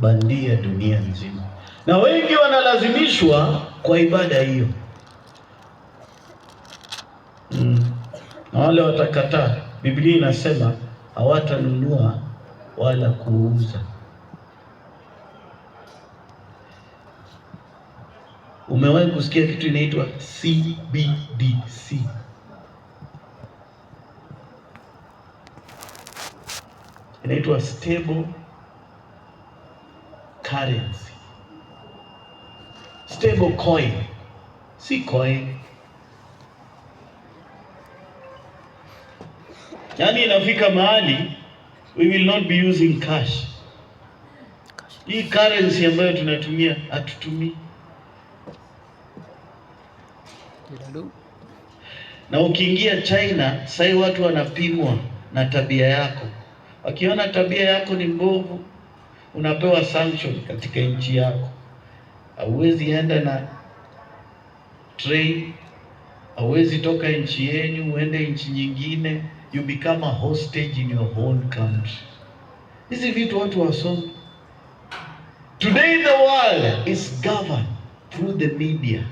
bandia dunia nzima, na wengi wanalazimishwa kwa ibada hiyo. Na wale watakataa, Biblia inasema hawatanunua wala kuuza. Umewahi kusikia kitu inaitwa CBDC? Inaitwa stable currency, stable coin, si coin. Yani inafika mahali we will not be using cash. Hii currency ambayo tunatumia hatutumii. Na ukiingia China, sasa watu wanapimwa na tabia yako. Wakiona tabia yako ni mbovu, unapewa sanction katika nchi yako. Hauwezi enda na train, hauwezi toka nchi yenu uende nchi nyingine. You become a hostage in your own country. Hizi vitu watu wasomi. Today the world is governed through the media.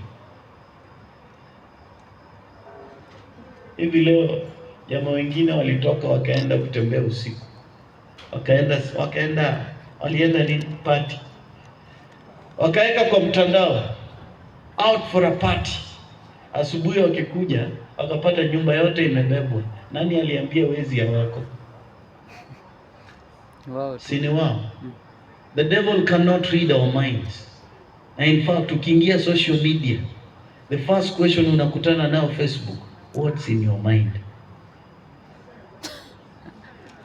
Hivi leo jamaa wengine walitoka wakaenda kutembea usiku. Walienda ni party. Wakaeka kwa mtandao out for a party. Asubuhi wakikuja wakapata nyumba yote imebebwa. Nani aliambia wezi ya wako? Wow. Sini wao. The devil cannot read our minds. And in fact, ukiingia social media, the first question unakutana nao Facebook, what's in your mind?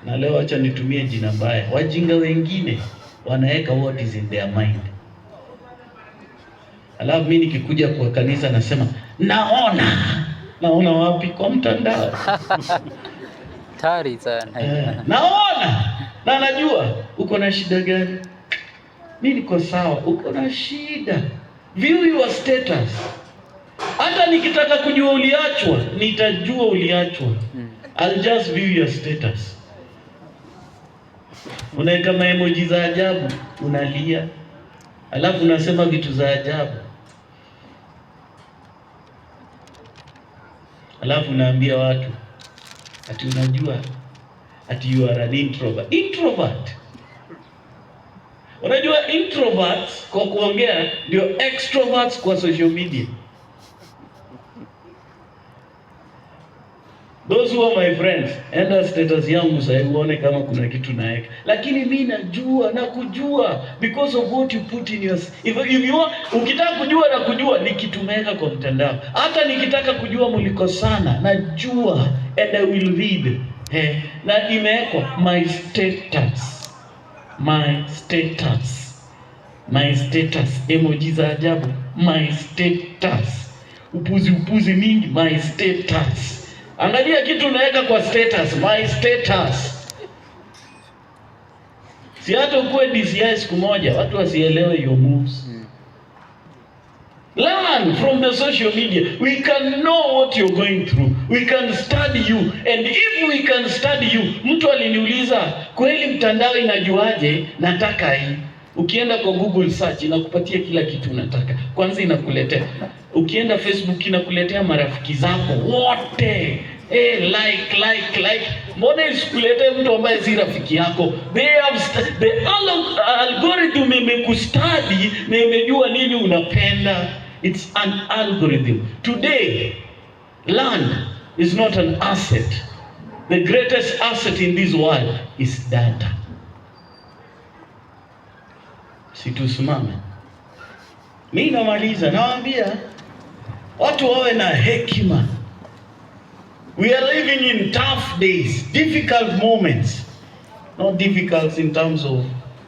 Na leo acha nitumie jina mbaya. Wajinga wengine wanaweka what is in their mind. Alafu mimi nikikuja kwa kanisa nasema naona wapi? Kwa mtandao. Tari sana. Naona na najua uko na shida gani. Mimi niko sawa, uko na shida. View your status. Hata nikitaka kujua uliachwa, nitajua uliachwa. I'll just view your status. Unaweka emoji za ajabu, unalia. Alafu unasema vitu za ajabu. Alafu unaambia watu ati unajua ati you are an introvert. Introvert. Unajua introverts kwa kuongea ndio extroverts kwa social media. Those who are my friends, enda status yangu sasa uone kama kuna kitu naeka. Lakini mimi najua na kujua because of what you put in your if you want, ukitaka kujua na kujua ni kitu umeweka kwa mtandao. Hata nikitaka kujua mlikosana najua and I will read. Na imewekwa my status. My status. Emoji za ajabu. My status. Upuzi mingi. My status. Angalia kitu unaweka kwa status. My status. Si hata ukue DCI siku moja watu wasielewe your moves. Learn from the social media. We can know what you're going through. We can study you. And if we can study you, mtu aliniuliza, kweli mtandao inajuaje? Nataka hii. Ukienda kwa Google search inakupatia kila kitu unataka. Kwanza inakuletea. Ukienda Facebook inakuletea marafiki zako wote. Like. Mbona isikuletee mtu ambaye si rafiki yako? The algorithm imekustudy na imejua nini unapenda. It's an algorithm. Today, land is not an asset. The greatest asset in this world is data. Situsimame. Mimi namaliza, nawaambia watu wawe na hekima. We are living in tough days, difficult moments. Not difficult in terms of